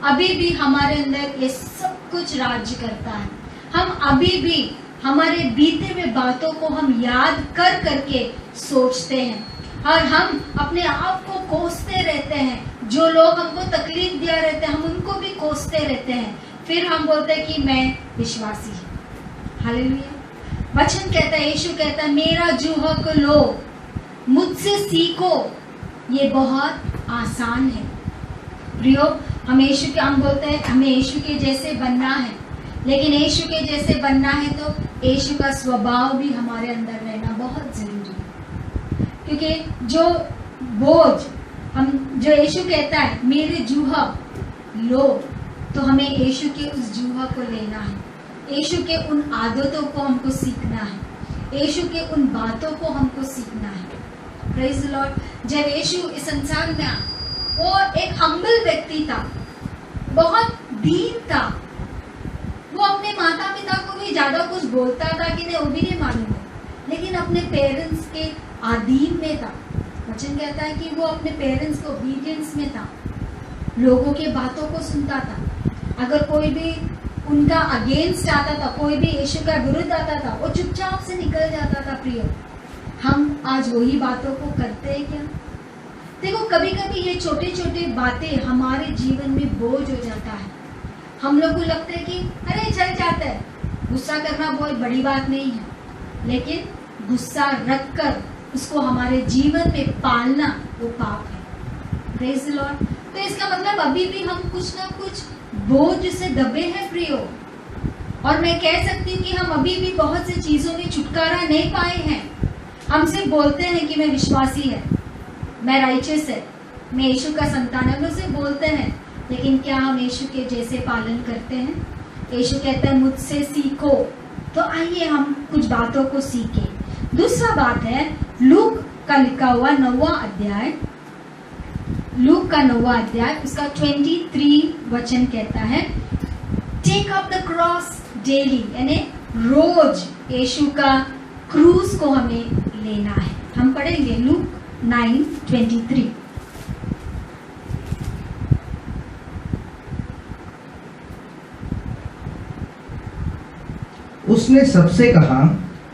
अभी भी हमारे अंदर ये सब कुछ राज्य करता है। हम अभी भी हमारे बीते हुए बातों को हम याद कर करके सोचते हैं, और हम अपने आप को कोसते रहते हैं। जो लोग हमको तकलीफ दिया रहते हैं, हम उनको भी कोसते रहते हैं। फिर हम बोलते हैं कि मैं विश्वासी हूँ। हालेलुया। वचन कहता है, यीशु कहता है, मेरा जूहा को लो, मुझसे सीखो, ये बहुत आसान है। प्रियो, हम बोलते हैं हमें यीशु के जैसे बनना है, लेकिन यीशु के जैसे बनना है तो यीशु का स्वभाव भी हमारे अंदर रहना बहुत जरूरी है। क्योंकि जो बोझ जो यीशु कहता है मेरे जूहा लो, तो हमें यीशु के उस जूहा को लेना है। यीशु के उन आदतों को हमको सीखना है, यीशु के उन बातों को हमको सीखना है। Praise the Lord. जब यीशु इस संसार में वो एक हम्बल व्यक्ति था, बहुत दीन था। वो अपने माता पिता को भी ज्यादा कुछ बोलता था कि नहीं, वो भी नहीं मालूम है, लेकिन अपने पेरेंट्स के अधीन में था। वचन कहता है कि वो अपने पेरेंट्स के ओबीडियंस में था, लोगों के बातों को सुनता था। अगर कोई भी उनका अगेंस्ट आता था, कोई भी यीशु का विरुद्ध आता था, वो चुपचाप से निकल जाता था। प्रिय, हम आज वही बातों को करते हैं क्या? देखो, कभी कभी ये छोटे छोटे बातें हमारे जीवन में बोझ हो जाता है। हम लोग को लगता है कि अरे चल जाता है, गुस्सा करना बहुत बड़ी बात नहीं है, लेकिन गुस्सा रख कर उसको हमारे जीवन में पालना वो पाप है। Praise the Lord. तो इसका मतलब अभी भी हम कुछ ना कुछ बोझ से दबे हैं प्रियो, और मैं कह सकती हूँ कि हम अभी भी बहुत सी चीजों में छुटकारा नहीं पाए हैं। हम सिर्फ बोलते हैं कि मैं विश्वासी है, मैं राइचस है, मैं यीशु का संतान है, हम लोग सिर्फ बोलते हैं, लेकिन क्या हम यीशु के जैसे पालन करते हैं? यीशु कहता है मुझसे सीखो। तो आइए हम कुछ बातों को सीखें। दूसरा बात है लूक का लिखा हुआ 9वां अध्याय, लूक का 9वां अध्याय उसका 23 वचन कहता है, take up the cross daily, यानी रोज यीशु का क्रूस को हमें लेना है। हम पढ़ेंगे लूक 9:23। उसने सबसे कहा,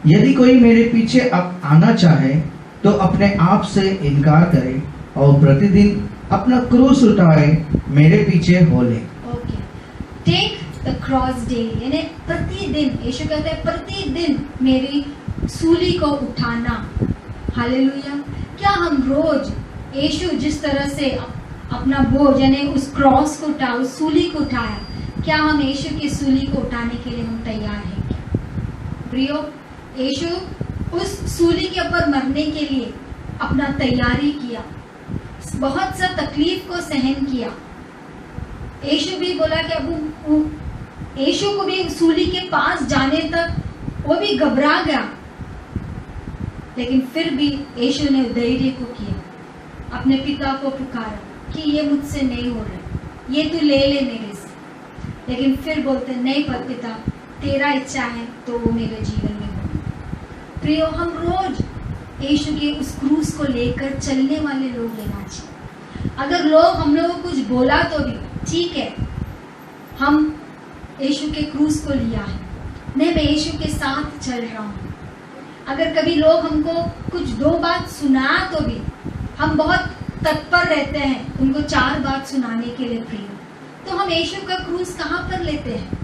यदि कोई मेरे पीछे अब आना चाहे तो अपने आप से इनकार करे और प्रतिदिन अपना क्रूस उठाए मेरे पीछे हो ले। Okay, take the cross daily, यानी प्रतिदिन। यीशु कहते हैं प्रतिदिन मेरी सूली को उठाना। हालेलुया। क्या हम रोज यीशु जिस तरह से अपना बोझ यानी उस क्रॉस को उठा, उस सूली को उठाया, क्या हम यीशु की सूली को उठाने के लिए हम तैयार हैं क्या? प्रियो, यीशु उस सूली के ऊपर मरने के लिए अपना तैयारी किया। बहुत सा तकलीफ को सहन किया। यीशु भी बोला कि अब यीशु को भी सूली के पास जाने तक वो भी घबरा गया, लेकिन फिर भी यीशु ने धैर्य को किया, अपने पिता को पुकारा कि ये मुझसे नहीं हो रहा, ये तू ले ले मेरे से। लेकिन फिर बोलते नहीं पर पिता तेरा इच्छा है तो वो मेरे जीवन में हो। प्रियो, हम रोज यीशु के उस क्रूस को लेकर चलने वाले लोग लेना चाहिए। अगर लोग हम लोगों को कुछ बोला तो भी ठीक है, हम यीशु के क्रूस को लिया है, नहीं मैं यीशु के साथ चल रहा हूँ। अगर कभी लोग हमको कुछ 2 बात सुना तो भी हम बहुत तत्पर रहते हैं उनको 4 बात सुनाने के लिए। प्रिय, तो हम यीशु का क्रूस कहाँ पर लेते हैं?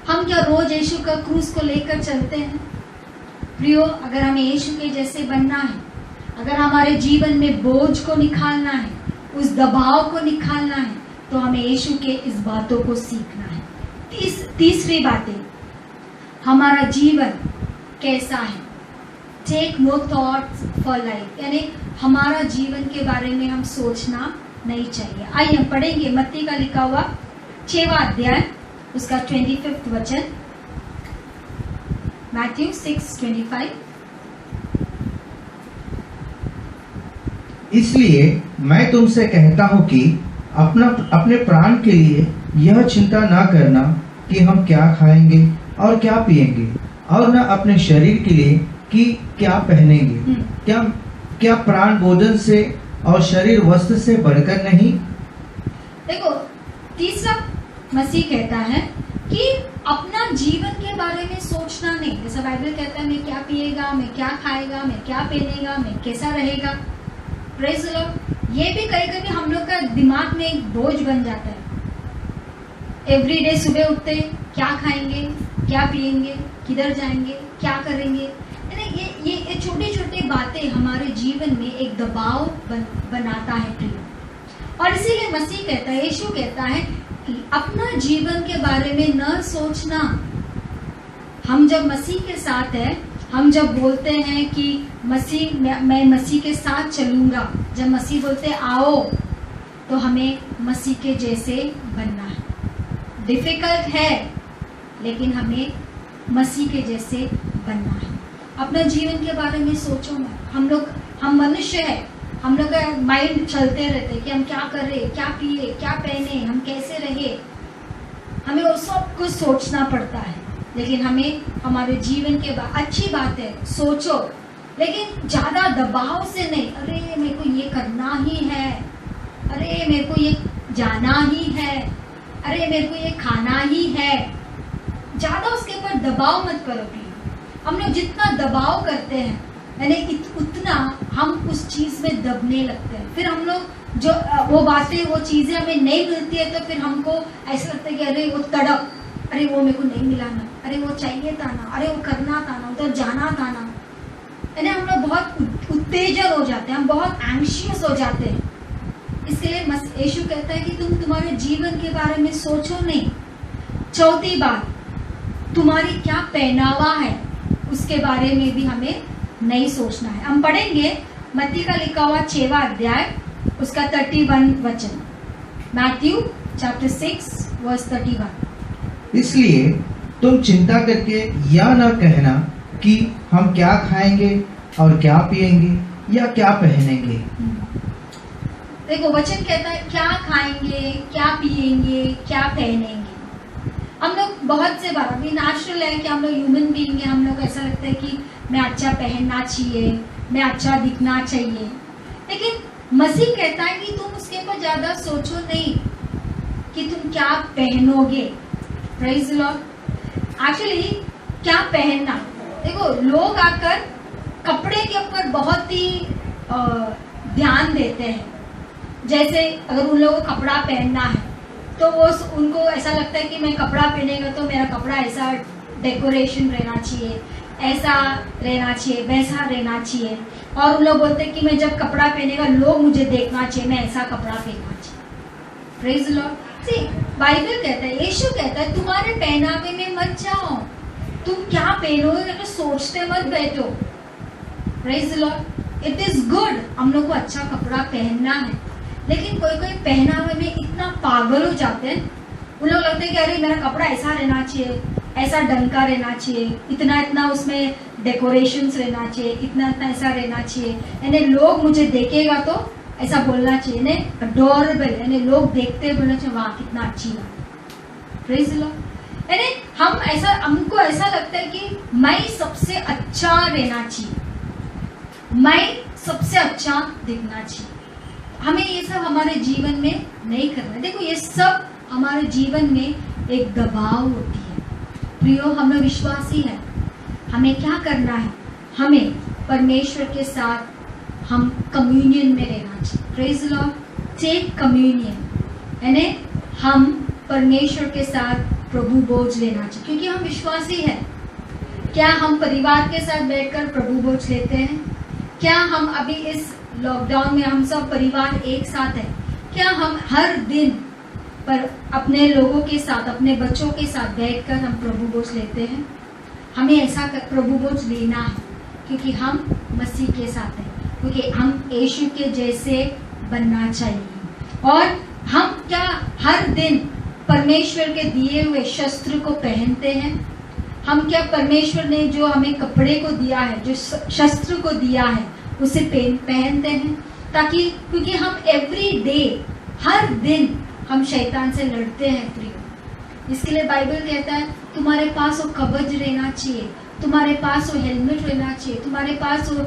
हम क्या रोज यीशु का क्रूस को लेकर चलते हैं? प्रियो, अगर हमें यीशु के जैसे बनना है, अगर हमारे जीवन में बोझ को निकालना है, उस दबाव को निकालना है, तो हमें यीशु के इस बातों को सीखना है। तीसरी बातें, हमारा जीवन कैसा है? Take no thoughts for life, यानी हमारा जीवन के बारे में हम सोचना नहीं चाहिए। आइए हम पढ़ेंगे मत्ती का लिखा हुआ 6वां अध्याय, उसका 25 वचन, मैथ्यू 6:25। इसलिए मैं तुमसे कहता हूँ कि अपने प्राण के लिए यह चिंता ना करना कि हम क्या खाएंगे और क्या पिएंगे, और न अपने शरीर के लिए कि क्या पहनेंगे। क्या प्राण भोजन से और शरीर वस्त्र से बढ़कर नहीं? देखो, तीसरा मसीह कहता है कि अपना जीवन के बारे में सोचना नहीं। जैसा बाइबल कहता है मैं क्या पिएगा, मैं क्या खाएगा, मैं क्या पहनेगा, मैं कैसा रहेगा। Praise the Lord. ये भी कभी कभी हम लोग का दिमाग में एक बोझ बन जाता है। एवरीडे सुबह उठते क्या खाएंगे, क्या पिएंगे, किधर जाएंगे, क्या करेंगे। ये छोटी छोटी बातें हमारे जीवन में एक दबाव बनाता है प्रिय। और इसीलिए मसीह कहता है, यीशु कहता है कि अपना जीवन के बारे में न सोचना। हम जब मसीह के साथ है, हम जब बोलते हैं कि मैं मसीह के साथ चलूंगा, जब मसीह बोलते आओ, तो हमें मसीह के जैसे बनना है। डिफिकल्ट है, लेकिन हमें मसीह के जैसे बनना है। अपना जीवन के बारे में सोचो मत। हम मनुष्य है, हम लोग का माइंड चलते रहते कि हम क्या कर रहे, क्या पिए, क्या पहने, हम कैसे रहे। हमें वो सब कुछ सोचना पड़ता है, लेकिन हमें हमारे जीवन के अच्छी बात है सोचो, लेकिन ज्यादा दबाव से नहीं। अरे मेरे को ये करना ही है, अरे मेरे को ये जाना ही है, अरे मेरे को ये खाना ही है। ज्यादा उसके ऊपर दबाव मत करो प्रिय। हम लोग जितना दबाव करते हैं, यानी उतना हम उस चीज में दबने लगते हैं। फिर हम लोग जो वो बातें, वो चीजें हमें नहीं मिलती है, तो फिर हमको ऐसा लगता है कि अरे वो तड़प, अरे वो मेरे को नहीं मिला ना, अरे वो चाहिए था ना, अरे वो करना था ना, उधर जाना था ना। यानी हम लोग बहुत उत्तेजन हो जाते हैं, हम बहुत एंशियस हो जाते हैं। इसलिए यीशु कहता है कि तुम तुम्हारे जीवन के बारे में सोचो नहीं। चौथी बात, तुम्हारी क्या पहनावा है उसके बारे में भी हमें नहीं सोचना है। हम पढ़ेंगे मत्ती का लिखा हुआ 6वां अध्याय, उसका 31 वचन, मैथ्यू चैप्टर 6 वर्स 31। इसलिए तुम चिंता करके या न कहना कि हम क्या खाएंगे और क्या पिएंगे या क्या पहनेंगे। देखो, वचन कहता है क्या खाएंगे, क्या पिएंगे, क्या पहनेंगे। हम लोग बहुत से बार, अभी नेचुरल है कि हम लोग ह्यूमन बीइंग है, हम लोग ऐसा लगता है कि मैं अच्छा पहनना चाहिए, मैं अच्छा दिखना चाहिए। लेकिन मसीह कहता है कि तुम उसके ऊपर ज्यादा सोचो नहीं कि तुम क्या पहनोगे। Praise the Lord. एक्चुअली क्या पहनना, देखो लोग आकर कपड़े के ऊपर बहुत ही ध्यान देते हैं। जैसे अगर उन लोगों को कपड़ा पहनना है तो वो उनको ऐसा लगता है कि मैं कपड़ा पहनेगा तो मेरा कपड़ा ऐसा डेकोरेशन रहना चाहिए, ऐसा रहना चाहिए, वैसा रहना चाहिए। और उन लोग बोलते हैं कि मैं जब कपड़ा पहनेगा लोग मुझे देखना चाहिए, मैं ऐसा कपड़ा पहनना चाहिए। Praise the Lord. See, Bible कहता है, यीशु कहता है तुम्हारे पहनावे में मत जाओ, तुम क्या पहनोगे तो सोचते मत बैठो। Praise the Lord. It is good, हम लोग को अच्छा कपड़ा पहनना है, लेकिन कोई कोई पहनावे में इतना पागल हो जाते हैं, उन लोग लगते हैं कि अरे मेरा कपड़ा ऐसा रहना चाहिए, ऐसा ढंग का रहना चाहिए, इतना इतना उसमें डेकोरेशंस रहना चाहिए, इतना इतना ऐसा रहना चाहिए, यानी लोग मुझे देखेगा तो ऐसा बोलना चाहिए, यानी अडोरेबल, यानी लोग देखते बोलना चाहिए वाह कितना अच्छी बात। Praise the Lord. यानी हमको ऐसा लगता है कि मैं सबसे अच्छा रहना चाहिए, मैं सबसे अच्छा दिखना चाहिए। हमें ये सब हमारे जीवन में नहीं करना। देखो ये सब हमारे जीवन में एक दबाव होती है। प्रियो, हमें विश्वासी है, हमें क्या करना है, हमें परमेश्वर के साथ हम कम्युनियन में रहना चाहिए। Praise the Lord. Take communion, यानी हम परमेश्वर के साथ प्रभु भोज लेना चाहिए, क्योंकि हम विश्वासी हैं। क्या हम परिवार के साथ बैठकर प्रभु भोज लेते हैं? क्या हम अभी इस लॉकडाउन में हम सब परिवार एक साथ है? क्या हम हर दिन पर अपने लोगों के साथ, अपने बच्चों के साथ बैठकर हम प्रभु भोज लेते हैं? हमें ऐसा प्रभु भोज लेना है, क्योंकि हम मसीह के साथ हैं, क्योंकि हम यीशु के जैसे बनना चाहिए। और हम क्या हर दिन परमेश्वर के दिए हुए शस्त्र को पहनते हैं? हम क्या परमेश्वर ने जो हमें कपड़े को दिया है, जो शस्त्र को दिया है, उसे पहनते हैं? ताकि क्योंकि हम एवरी डे, हर दिन हम शैतान से लड़ते हैं प्रिय। इसके लिए बाइबल कहता है तुम्हारे पास वो कवच रहना चाहिए, तुम्हारे पास वो हेलमेट रहना चाहिए, तुम्हारे पास वो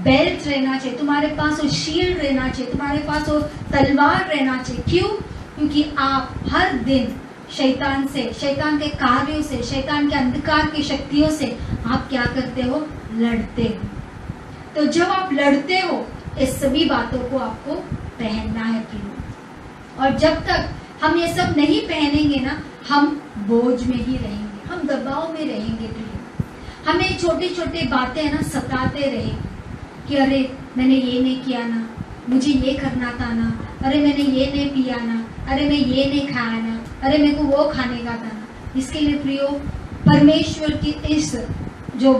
बेल्ट रहना चाहिए, तुम्हारे पास वो शील्ड रहना चाहिए, तुम्हारे पास वो तलवार रहना चाहिए। क्यों? क्योंकि आप हर दिन शैतान से, शैतान के कार्यों से, शैतान के अंधकार की शक्तियों से आप क्या करते हो? लड़ते हो। तो जब आप लड़ते हो, इस सभी बातों को आपको पहनना है प्रियो। और जब तक हम ये सब नहीं पहनेंगे ना, हम बोझ में ही रहेंगे, हम दबाव में रहेंगे प्रियो। हमें छोटी छोटी बातें ना सताते रहेंगे कि अरे मैंने ये नहीं किया ना, मुझे ये करना था ना, अरे मैंने ये नहीं पिया ना, अरे मैं ये नहीं खाया ना, अरे मेरे को वो खाने का था ना। इसके लिए प्रियो, परमेश्वर की इस जो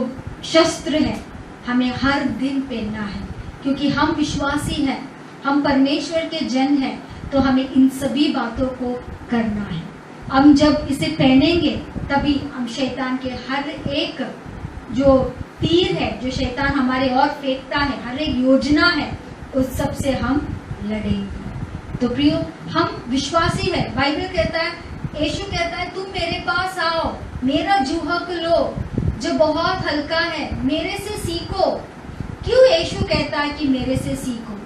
शस्त्र है हमें हर दिन पहनना है, क्योंकि हम विश्वासी हैं, हम परमेश्वर के जन हैं, तो हमें इन सभी बातों को करना है। हम जब इसे पहनेंगे तभी हम शैतान के हर एक जो तीर है, जो शैतान हमारे और फेंकता है, हर एक योजना है, उस सब से हम लड़ेंगे। तो प्रियो, हम विश्वासी है। बाइबल कहता है, यीशु कहता है तुम मेरे पास आओ, मेरा जुहक लो जो बहुत हल्का है, मेरे से सीखो। क्यों यीशु कहता है कि मेरे से सीखो?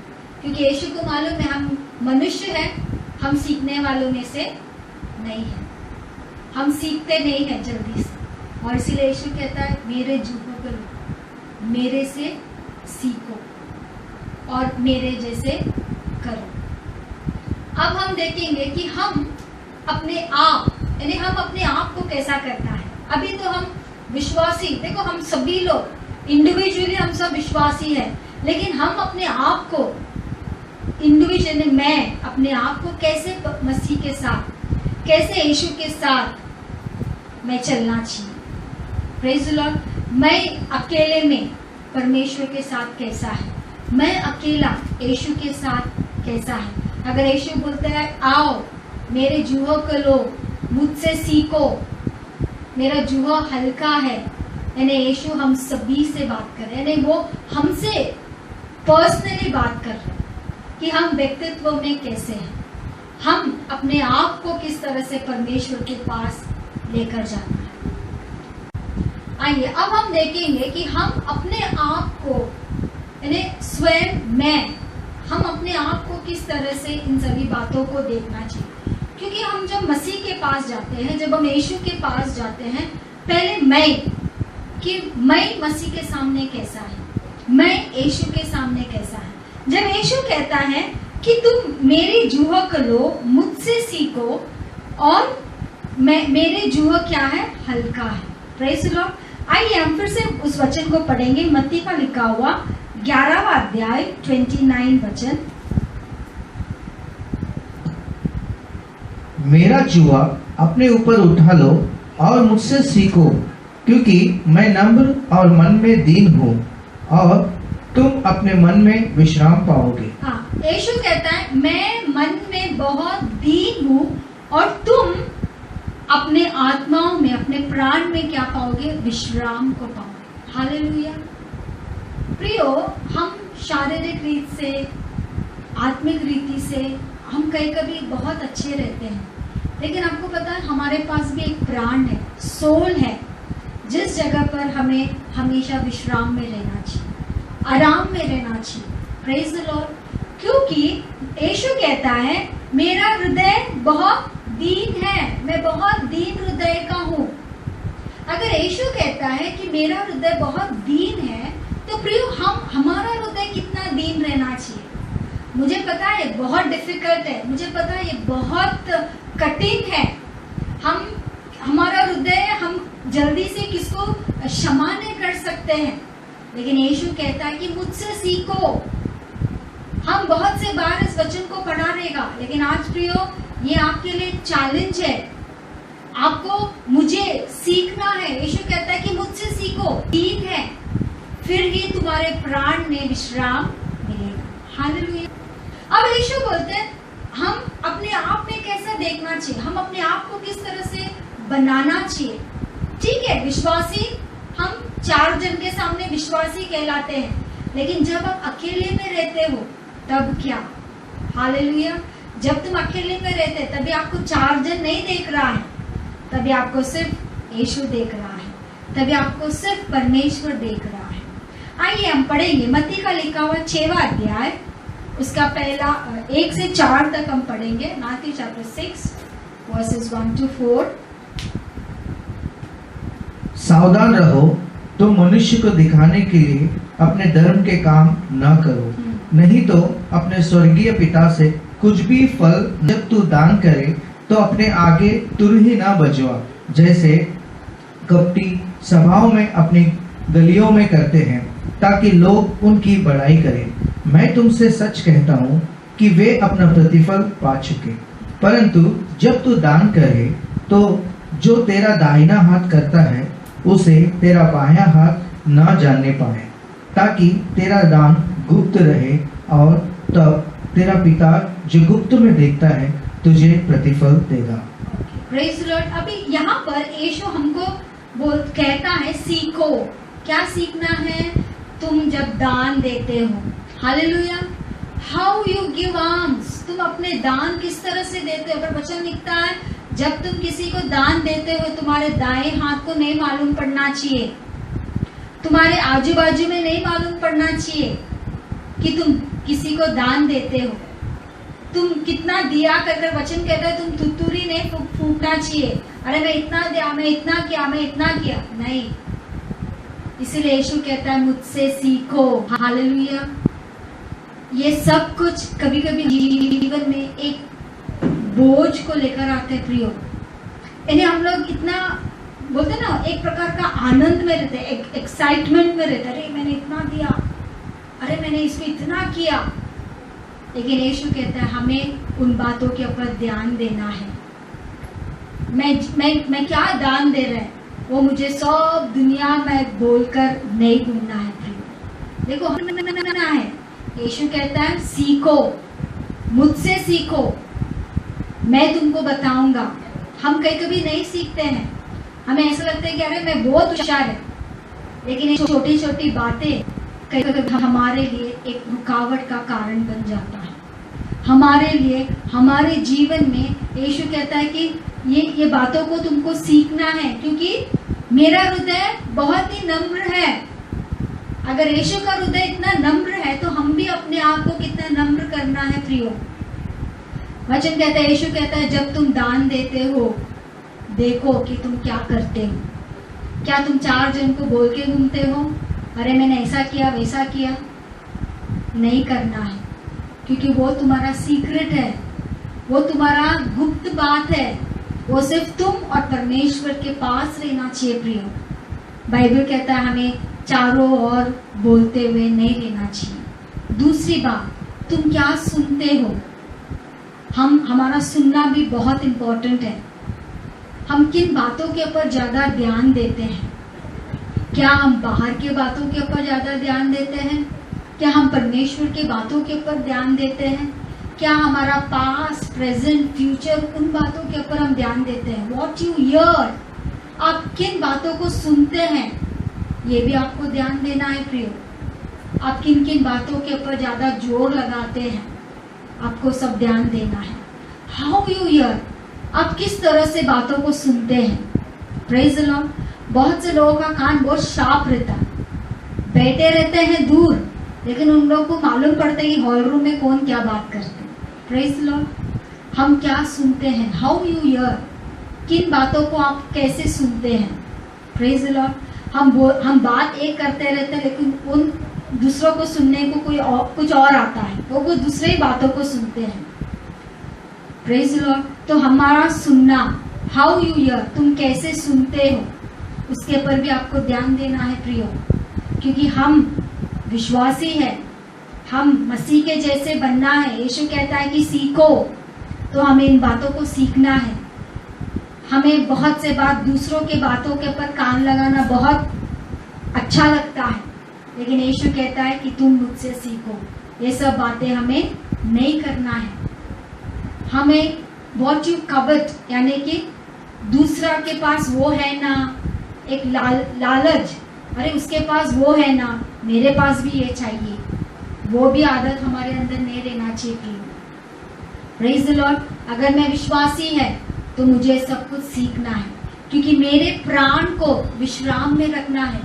क्योंकि यीशु को मालूम है हम मनुष्य हैं, हम सीखने वालों में से नहीं है, हम सीखते नहीं हैं जल्दी से, और इसीलिए यीशु कहता है मेरे जुहक लो, मेरे से सीखो और मेरे जैसे करो। अब हम देखेंगे कि हम अपने आप, यानी हम अपने आप को कैसा करना है। अभी तो हम विश्वासी, देखो हम सभी लोग इंडिविजुअली हम सब विश्वासी हैं, लेकिन हम अपने आप को इंडिविजुअली, मैं अपने आप को कैसे मसीह के साथ, कैसे यीशु के साथ मैं चलना चाहिए। Praise the Lord. मैं अकेले में परमेश्वर के साथ कैसा है, मैं अकेला यीशु के साथ कैसा है। अगर यीशु बोलता है आओ मेरे जुआ को लो, मुझसे सीखो, मेरा जुआ हल्का है, यानी यीशु हम सभी से बात कर रहे हैं, यानी वो हमसे पर्सनली बात कर रहे हैं कि हम व्यक्तित्व में कैसे हैं, हम अपने आप को किस तरह से परमेश्वर के पास लेकर जाना है। आइए अब हम देखेंगे कि हम अपने आप को, यानी स्वयं मैं, हम अपने आप को किस तरह से इन सभी बातों को देखना चाहिए। क्योंकि हम जब मसीह के पास जाते हैं, जब हम यीशु के पास जाते हैं, पहले मैं, कि मैं मसीह के सामने कैसा है, मैं यीशु के सामने कैसा है। जब यीशु कहता है कि तुम मेरी जुहक लो, मुझसे सीखो, और मेरे जुह क्या है, हल्का है। Praise the Lord. आइए हम फिर से उस वचन को पढ़ेंगे, मत्ती का लिखा हुआ 11वां अध्याय 29 वचन। मेरा जुआ अपने ऊपर उठा लो और मुझसे सीखो, क्योंकि मैं नम्र और मन में दीन हूँ, और तुम अपने मन में विश्राम पाओगे। हाँ, यीशु कहता है मैं मन में बहुत दीन हूं और तुम अपने आत्माओं में, अपने प्राण में क्या पाओगे? विश्राम को पाओगे। हालेलुया। प्रियो, हम शारीरिक रीत से, आत्मिक रीति से हम कभी बहुत अच्छे रहते हैं, लेकिन आपको पता है हमारे पास भी एक प्राण है, सोल है, जिस जगह पर हमें हमेशा विश्राम में रहना चाहिए, आराम में रहना चाहिए। Praise the Lord. क्योंकि यीशु कहता है मेरा हृदय बहुत दीन है, मैं बहुत दीन हृदय का हूं। अगर यीशु कहता है कि मेरा हृदय बहुत दीन है, तो प्रियो हमारा हृदय कितना दीन रहना चाहिए। मुझे पता है बहुत डिफिकल्ट है, मुझे पता है ये बहुत कठिन है। हमारा हृदय हम जल्दी से किसको क्षमा नहीं कर सकते हैं, लेकिन यीशु कहता है कि मुझसे सीखो। हम बहुत से बार इस वचन को पढ़ा रहेगा, लेकिन आज प्रियो ये आपके लिए चैलेंज है, आपको मुझे सीखना है। यीशु कहता है कि मुझसे सीखो, दीन है, फिर ही तुम्हारे प्राण में विश्राम मिलेगा। हालेलुया। अब यीशु बोलते हैं हम अपने आप में कैसा देखना चाहिए, हम अपने आप को किस तरह से बनाना चाहिए। ठीक है, विश्वासी, हम 4 जन के सामने विश्वासी कहलाते हैं, लेकिन जब आप अकेले में रहते हो तब क्या? हालेलुया। जब तुम अकेले में रहते तभी आपको 4 जन नहीं देख रहा है, तभी आपको सिर्फ यीशु देख रहा है, तभी आपको सिर्फ परमेश्वर देख रहा है। आइए हम पढ़ेंगे मत्ती का लिखा हुआ 6वां अध्याय, उसका पहला 1 से 4 तक हम पढ़ेंगे। Matthew chapter 6 versus 1 to 4। सावधान रहो, तुम मनुष्य को दिखाने के लिए अपने धर्म के काम न करो, नहीं तो अपने स्वर्गीय पिता से कुछ भी फल जब तू दान करे तो अपने आगे तुर ही ना बजवा, जैसे कपटी सभाओं में अपनी गलियों में करते हैं, ताकि लोग उनकी बड़ाई करें। मैं तुमसे सच कहता हूँ कि वे अपना प्रतिफल पा चुके। परंतु जब तू दान करे तो जो तेरा दाहिना हाथ करता है उसे तेरा बायां हाथ ना जानने पाए, ताकि तेरा दान गुप्त रहे, और तब तेरा पिता जो गुप्त में देखता है तुझे प्रतिफल देगा। Praise the Lord. अभी यहाँ पर यीशु हमको कहता है सीखो। क्या सीखना है? तुम जब दान देते हो, hallelujah, how you give arms, तुम अपने दान किस तरह से देते हो। अगर वचन लिखता है जब तुम किसी को दान देते हो तुम्हारे दाएं हाथ को नहीं मालूम पड़ना चाहिए, तुम्हारे आजू बाजू में नहीं मालूम पड़ना चाहिए कि तुम किसी को दान देते हो। तुम कितना दिया कर, वचन कहता है तुम तुतुरी नहीं फूकना चाहिए, अरे मैं इतना दिया, मैं इतना किया, मैं इतना किया, नहीं। इसीलिए यीशु कहता है मुझसे सीखो। हालेलुया। ये सब कुछ कभी कभी जीवन में एक बोझ को लेकर आते हैं प्रियो। यानी हम लोग इतना बोलते ना, एक प्रकार का आनंद में रहते हैं, एक एक्साइटमेंट में रहते हैं, अरे मैंने इतना दिया, अरे मैंने इसको इतना किया। लेकिन यीशु कहता है हमें उन बातों के ऊपर ध्यान देना है। मैं क्या दान दे रहा है वो मुझे सब दुनिया में बोलकर नहीं घूमना है प्रियो। देखो हम है, यीशु कहता है सीखो, मुझसे सीखो, मैं तुमको बताऊंगा। हम कभी नहीं सीखते हैं, हमें ऐसा लगता है कि अरे मैं बहुत होशियार है, लेकिन ये छोटी छोटी बातें कभी हमारे लिए एक रुकावट का कारण बन जाता है। हमारे लिए, हमारे जीवन में यीशु कहता है कि ये बातों को तुमको सीखना है, क्योंकि मेरा हृदय बहुत ही नम्र है। अगर यीशु का हृदय इतना नम्र है तो हम भी अपने आप को कितना नम्र करना है प्रियो। वचन कहता है, यीशु कहता है जब तुम दान देते हो देखो कि तुम क्या करते हो। क्या तुम 4 जन को बोल के घूमते हो, अरे मैंने ऐसा किया वैसा किया? नहीं करना है, क्योंकि वो तुम्हारा सीक्रेट है, वो तुम्हारा गुप्त बात है, वो सिर्फ तुम और परमेश्वर के पास रहना चाहिए प्रियो। बाइबल कहता है हमें चारों ओर बोलते हुए नहीं लेना चाहिए। दूसरी बात, तुम क्या सुनते हो। हमारा सुनना भी बहुत इम्पोर्टेंट है। हम किन बातों के ऊपर ज्यादा ध्यान देते हैं? क्या हम बाहर की बातों के ऊपर ज्यादा ध्यान देते हैं? क्या हम परमेश्वर की बातों के ऊपर ध्यान देते हैं? क्या हमारा पास्ट, प्रेजेंट, फ्यूचर, उन बातों के ऊपर हम ध्यान देते हैं? व्हाट यू हियर, आप किन बातों को सुनते हैं, ये भी आपको ध्यान देना है प्रियो। आप किन किन बातों के ऊपर ज्यादा जोर लगाते हैं, आपको सब ध्यान देना है। हाउ यू हियर, आप किस तरह से बातों को सुनते हैं। Praise the Lord. बहुत से लोगों का कान बहुत शार्प रहता है, बैठे रहते हैं दूर, लेकिन उन लोगों को मालूम पड़ता है कि हॉल रूम में कौन क्या बात करते हैं। Praise the Lord. हम क्या सुनते हैं, हाउ यू हियर, किन बातों को आप कैसे सुनते हैं। Praise the Lord. हम बात एक करते रहते हैं, लेकिन उन दूसरों को सुनने को कुछ और आता है, तो वो दूसरे ही बातों को सुनते हैं। Praise the Lord. तो हमारा सुनना, हाउ यू हियर, तुम कैसे सुनते हो, उसके ऊपर भी आपको ध्यान देना है प्रियो, क्योंकि हम विश्वासी है, हम मसीह के जैसे बनना है। यीशु कहता है कि सीखो, तो हमें इन बातों को सीखना है। हमें बहुत से बात, दूसरों के बातों के ऊपर कान लगाना बहुत अच्छा लगता है, लेकिन यीशु कहता है कि तुम मुझसे सीखो, ये सब बातें हमें नहीं करना है। हमें व्हाट यू कवट, यानी कि दूसरा के पास वो है ना, एक लालच, अरे उसके पास वो है ना, मेरे पास भी ये चाहिए, वो भी आदत हमारे अंदर नहीं रहना चाहिए। Praise the Lord. अगर मैं विश्वासी है तो मुझे सब कुछ सीखना है, क्योंकि मेरे प्राण को विश्राम में रखना है।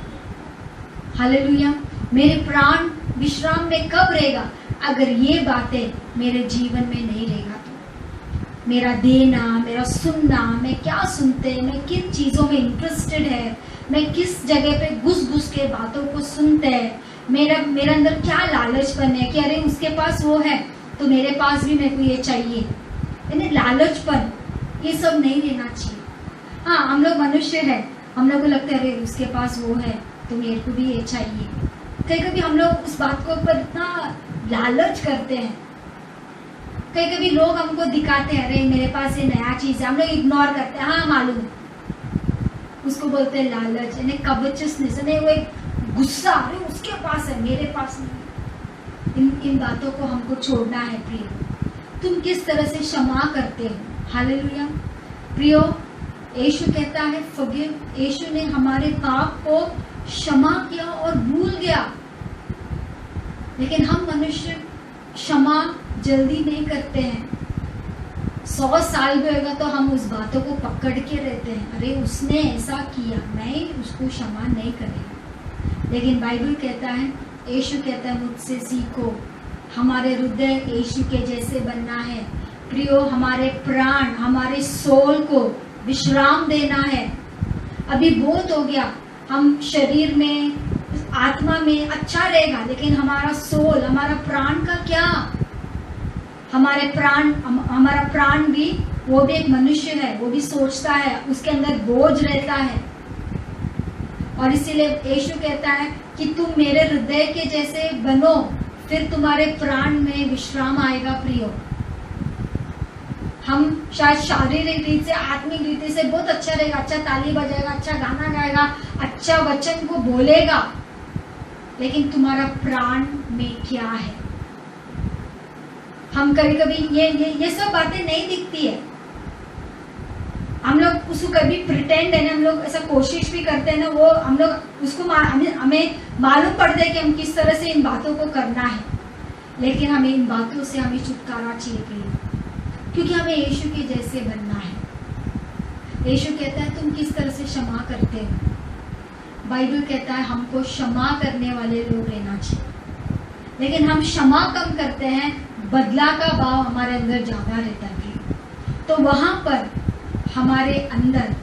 हालेलुया। मेरे प्राण विश्राम में कब रहेगा? अगर ये बातें मेरे जीवन में नहीं रहेगा तो। मेरा देना, मेरा सुनना, मैं क्या सुनते हैं, मैं किन चीज़ों में इंटरेस्टेड है, मैं किस जगह पे घुस के बातों को सुनते हैं, मेरा अंदर क्या लालचपन है कि अरे उसके पास वो है तो मेरे पास भी मेरे को ये चाहिए, यानी लालचपन, ये सब नहीं रहना चाहिए। हाँ, हम लोग मनुष्य है, हम लोग को लगता है अरे उसके पास वो है तो मेरे को भी ये चाहिए। कभी कभी हम लोग उस बात को ऊपर इतना लालच करते हैं, कभी कभी लोग हमको दिखाते हैं अरे मेरे पास ये नया चीज है, हम लोग इग्नोर करते हैं, हाँ मालूम है, उसको बोलते हैं लालच, यानी कवचसनेस, यानी वो एक गुस्सा, अरे उसके पास है मेरे पास नहीं। इन बातों को हमको छोड़ना है प्रिय। तुम किस तरह से क्षमा करते हो। हालेलुया। प्रियो, यीशु कहता है फॉरगिव, यीशु ने हमारे पाप को क्षमा किया और भूल गया, लेकिन हम मनुष्य क्षमा जल्दी नहीं करते हैं। 100 साल भी होगा तो हम उस बातों को पकड़ के रहते हैं, अरे उसने ऐसा किया, मैं उसको क्षमा नहीं करेगा। लेकिन बाइबल कहता है, यीशु कहता है मुझसे सीखो, हमारे हृदय यीशु के जैसे बनना है। प्रियो, हमारे प्राण, हमारे सोल को विश्राम देना है। अभी बहुत हो गया, हम शरीर में, आत्मा में अच्छा रहेगा, लेकिन हमारा सोल, हमारा प्राण का क्या? हमारा प्राण भी, वो भी एक मनुष्य है, वो भी सोचता है, उसके अंदर बोझ रहता है। और इसीलिए यीशु कहता है कि तुम मेरे हृदय के जैसे बनो, फिर तुम्हारे प्राण में विश्राम आएगा। प्रियो, हम शायद शारीरिक रीति से, आत्मिक रीति से बहुत अच्छा रहेगा, अच्छा ताली बजाएगा, अच्छा गाना गाएगा, अच्छा वचन को बोलेगा, लेकिन तुम्हारा प्राण में क्या है? हम कभी कभी ये सब बातें नहीं दिखती है, हम लोग उसको कभी प्रिटेंड है ना, हम लोग ऐसा कोशिश भी करते हैं ना, वो हम लोग उसको हमें मालूम पड़ता है कि हम किस तरह से इन बातों को करना है, लेकिन हमें इन बातों से हमें छुटकारा चाहिए, क्योंकि हमें यीशु के जैसे बनना है। यीशु कहता है तुम किस तरह से क्षमा करते हो। बाइबल कहता है हमको क्षमा करने वाले लोग रहना चाहिए, लेकिन हम क्षमा कम करते हैं, बदला का भाव हमारे अंदर ज्यादा रहता है। तो वहां पर हमारे अंदर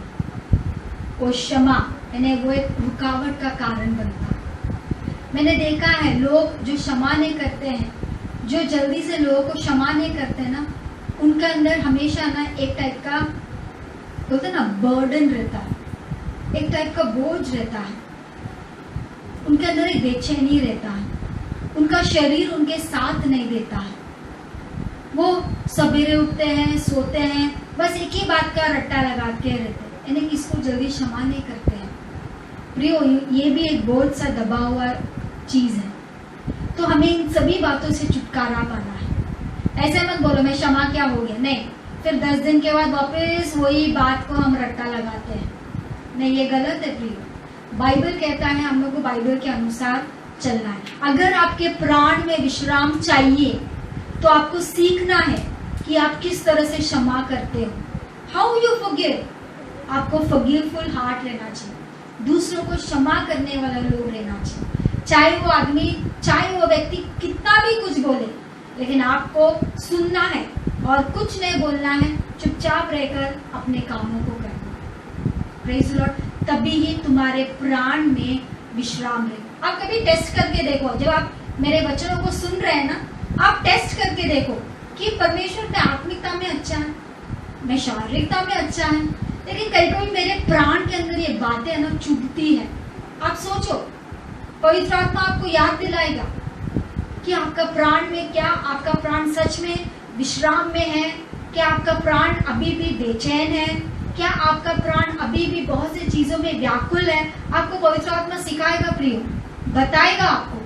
वो क्षमा, यानी वो एक रुकावट का कारण बनता है। मैंने देखा है लोग जो क्षमा नहीं करते हैं, जो जल्दी से लोगों को क्षमा नहीं करते ना, उनके अंदर हमेशा ना एक टाइप का, बोलते ना, बर्डन रहता है, एक टाइप का बोझ रहता है, उनके अंदर एक बेचैनी रहता है, उनका शरीर उनके साथ नहीं देता है। वो सवेरे उठते हैं, सोते हैं, बस एक ही बात का रट्टा लगा के रहते हैं, यानी किसको जल्दी क्षमा नहीं करते हैं। प्रियो, ये भी एक बोझ सा दबा हुआ चीज है। तो हमें इन सभी बातों से छुटकारा पाना है। ऐसे मत बोलो मैं क्षमा क्या हो गया, नहीं, फिर 10 दिन के बाद वापस वही बात को हम रट्टा लगाते हैं। नहीं, ये गलत है प्रिय। बाइबल कहता है हम लोग को बाइबल के अनुसार चलना है। अगर आपके प्राण में विश्राम चाहिए तो आपको सीखना है कि आप किस तरह से क्षमा करते हो, हाउ यू फॉरगिव। आपको फॉरगिवफुल हार्ट रहना चाहिए, दूसरों को क्षमा करने वाला लोग रहना चाहिए। चाहे वो आदमी, चाहे वो व्यक्ति कितना भी कुछ बोले, लेकिन आपको सुनना है और कुछ नहीं बोलना है, चुपचाप रहकर अपने कामों को करना। Praise the Lord. तभी ही तुम्हारे प्राण में विश्राम है। आप कभी टेस्ट करके देखो, जब आप मेरे वचनों को सुन रहे हैं ना, आप टेस्ट करके देखो कि परमेश्वर में आत्मिकता में अच्छा है, मैं शारीरिकता में अच्छा है, लेकिन कभी कभी मेरे प्राण के अंदर ये बातें है ना चुभती है। आप सोचो, पवित्र आत्मा आपको याद दिलाएगा कि आपका प्राण में क्या, आपका प्राण सच में विश्राम में है क्या, आपका प्राण अभी भी बेचैन है क्या, आपका प्राण अभी भी बहुत सी चीजों में व्याकुल है। आपको पवित्र आत्मा सिखाएगा प्रिय, बताएगा आपको,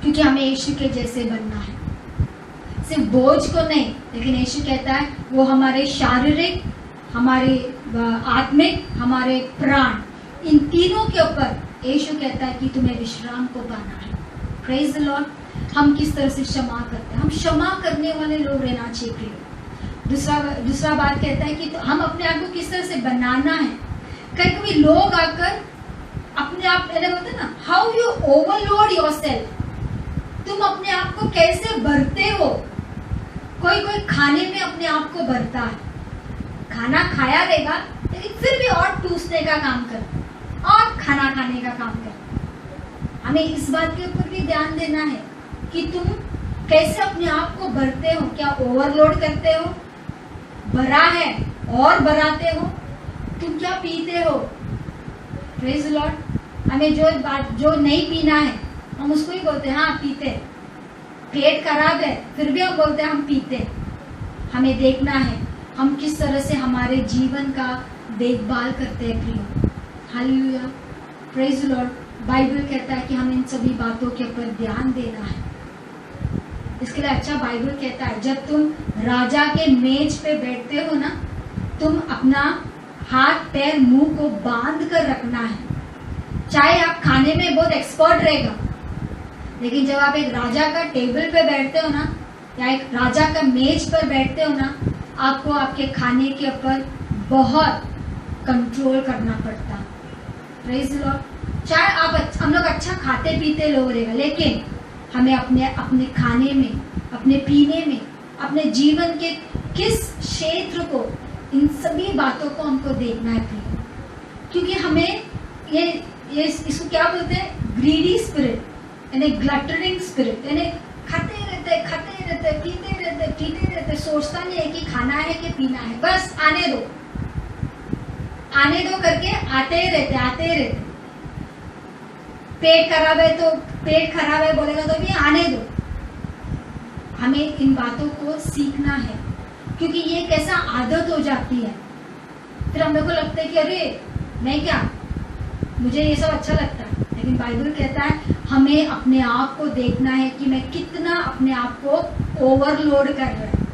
क्योंकि हमें यीशु के जैसे बनना है। सिर्फ बोझ को नहीं, लेकिन यीशु कहता है वो हमारे शारीरिक, हमारे आत्मिक, हमारे प्राण, इन तीनों के ऊपर यीशु कहता है कि तुम्हें विश्राम को पाना है। Praise the Lord. हम किस तरह से क्षमा करते हैं, हम क्षमा करने वाले लोग रहना चाहिए प्रिय। दूसरा बात कहता है कि तो हम अपने आप को किस तरह से बनाना है। कभी कभी लोग आकर अपने आप बोलते ना, हाउ यू ओवरलोड योरसेल्फ, तुम अपने आप को कैसे भरते हो। कोई खाने में अपने आप को भरता है, खाना खाया रहेगा लेकिन फिर भी और टूसने का काम करता और खाना खाने का काम करता। हमें इस बात के ऊपर भी ध्यान देना है कि तुम कैसे अपने आप को भरते हो। क्या ओवरलोड करते हो, भरा है और भराते हो, तुम क्या पीते हो। Praise the Lord. हमें जो नहीं पीना है हम उसको ही बोलते हैं हाँ पीते। पेट खराब है फिर भी हम बोलते हैं हम पीते। हमें देखना है हम किस तरह से हमारे जीवन का देखभाल करते हैं प्रिय। Hallelujah, praise the Lord. Bible कहता है कि हम इन सभी बातों के ऊपर ध्यान देना है। इसके लिए अच्छा बाइबल कहता है जब तुम राजा के मेज पे बैठते हो ना, तुम अपना हाथ पैर मुंह को बांध कर रखना है। चाहे आप खाने में बहुत एक्सपर्ट रहेगा, लेकिन जब आप एक राजा का टेबल पे बैठते हो ना, या एक राजा का मेज पर बैठते हो ना, आपको आपके खाने के ऊपर बहुत कंट्रोल करना पड़ता है। Praise the Lord. चाहे हम लोग अच्छा खाते पीते लोग रहेगा, लेकिन हमें अपने खाने में, अपने पीने में, अपने जीवन के किस क्षेत्र को, इन सभी बातों को हमको देखना है प्रिय। क्योंकि हमें ये इसको क्या बोलते हैं, ग्रीडी स्पिरिट, यानी ग्लटनिंग स्पिरिट, यानी खाते रहते पीते रहते, सोचता नहीं है कि खाना है कि पीना है, बस आने दो करके आते रहते। पेट खराब है बोलेगा तो भी आने दो। हमें इन बातों को सीखना है, क्योंकि ये कैसा आदत हो जाती है। फिर हम लोग को लगता है कि अरे मैं क्या, मुझे ये सब अच्छा लगता है। लेकिन बाइबल कहता है हमें अपने आप को देखना है कि मैं कितना अपने आप को ओवरलोड कर रहा हूँ,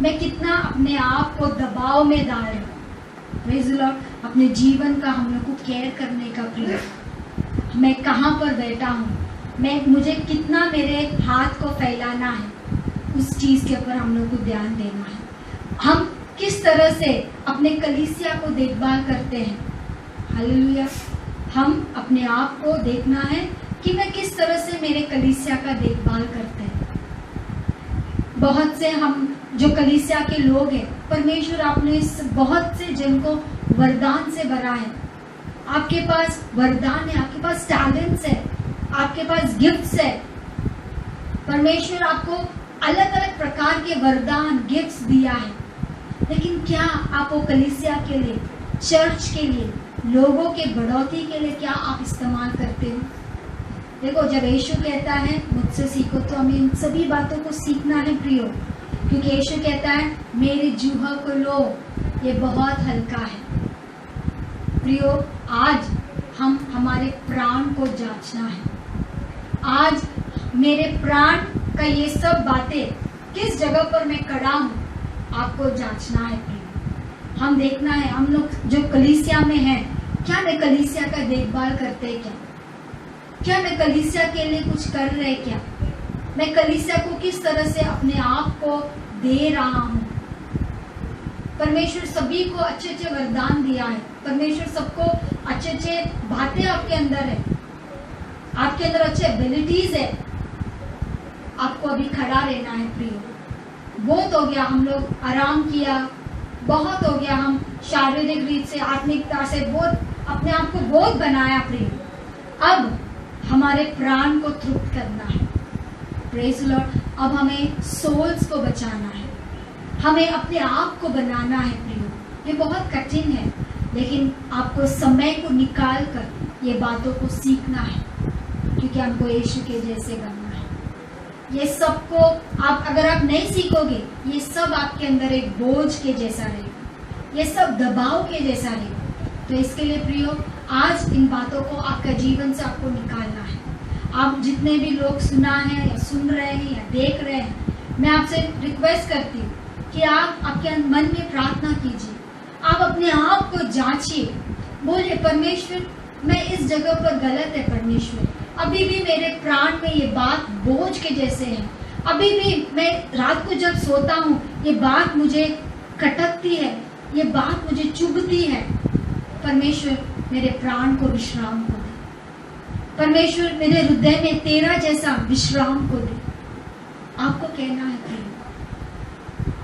मैं कितना अपने आप को दबाव में डाल रहा हूँ। Praise the Lord. अपने जीवन का हम लोग को केयर करने का प्रयास, मैं कहाँ पर बैठा हूँ, मुझे कितना मेरे हाथ को फैलाना है, उस चीज़ के ऊपर हम लोग को ध्यान देना है। हम किस तरह से अपने कलीसिया को देखभाल करते हैं। हालेलुया। हम अपने आप को देखना है कि मैं किस तरह से मेरे कलीसिया का देखभाल करते हैं। बहुत से हम जो कलीसिया के लोग हैं, परमेश्वर आपने बहुत से जन को वरदान से भरा है। आपके पास वरदान है, आपके पास टैलेंट्स है, आपके पास गिफ्ट्स है। परमेश्वर आपको अलग अलग प्रकार के वरदान गिफ्ट्स दिया है, लेकिन क्या आप वो कलीसिया के लिए, चर्च के लिए, लोगों के बढ़ोतरी के लिए क्या आप इस्तेमाल करते हो। देखो, जब यीशु कहता है मुझसे सीखो, तो हमें इन सभी बातों को सीखना है प्रियो, क्योंकि यीशु कहता है मेरे जूहा को लो, ये बहुत हल्का है। प्रियो, आज हम हमारे प्राण को जांचना है। आज मेरे प्राण का ये सब बातें किस जगह पर मैं खड़ा हूँ, आपको जांचना है प्रिय। हम देखना है, हम लोग जो कलीसिया में हैं, क्या मैं कलीसिया का देखभाल करते हैं क्या मैं कलीसिया के लिए कुछ कर रहे क्या, मैं कलीसिया को किस तरह से अपने आप को दे रहा हूँ। परमेश्वर सभी को अच्छे अच्छे वरदान दिया है, परमेश्वर सबको अच्छे अच्छे बातें आपके अंदर है, आपके अंदर अच्छे एबिलिटीज है, आपको अभी खड़ा रहना है प्रिय। बहुत हो गया हम लोग आराम किया, बहुत हो गया हम शारीरिक रीत से आत्मिकता से बहुत अपने आप को बहुत बनाया प्रिय। अब हमारे प्राण को तृप्त करना है, प्रेज लॉर्ड। अब हमें सोल्स को बचाना है, हमें अपने आप को बनाना है प्रिय। ये बहुत कठिन है, लेकिन आपको समय को निकाल कर ये बातों को सीखना है, क्योंकि हमको यीशु के जैसे बनना है। ये सबको अगर आप नहीं सीखोगे, ये सब आपके अंदर एक बोझ के जैसा रहेगा, ये सब दबाव के जैसा रहेगा। तो इसके लिए प्रियो, आज इन बातों को आपका जीवन से आपको निकालना है। आप जितने भी लोग सुना है या सुन रहे हैं या देख रहे हैं, मैं आपसे रिक्वेस्ट करती हूँ कि आप आपके मन में प्रार्थना कीजिए, आप अपने आप को जांचिए, बोलिए परमेश्वर मैं इस जगह पर गलत है, परमेश्वर अभी भी मेरे प्राण में ये बात बोझ के जैसे है, अभी भी मैं रात को जब सोता हूँ ये बात मुझे खटकती है, ये बात मुझे चुभती है। परमेश्वर मेरे प्राण को विश्राम को दे, परमेश्वर मेरे हृदय में तेरा जैसा विश्राम को दे। आपको कहना है प्रिय,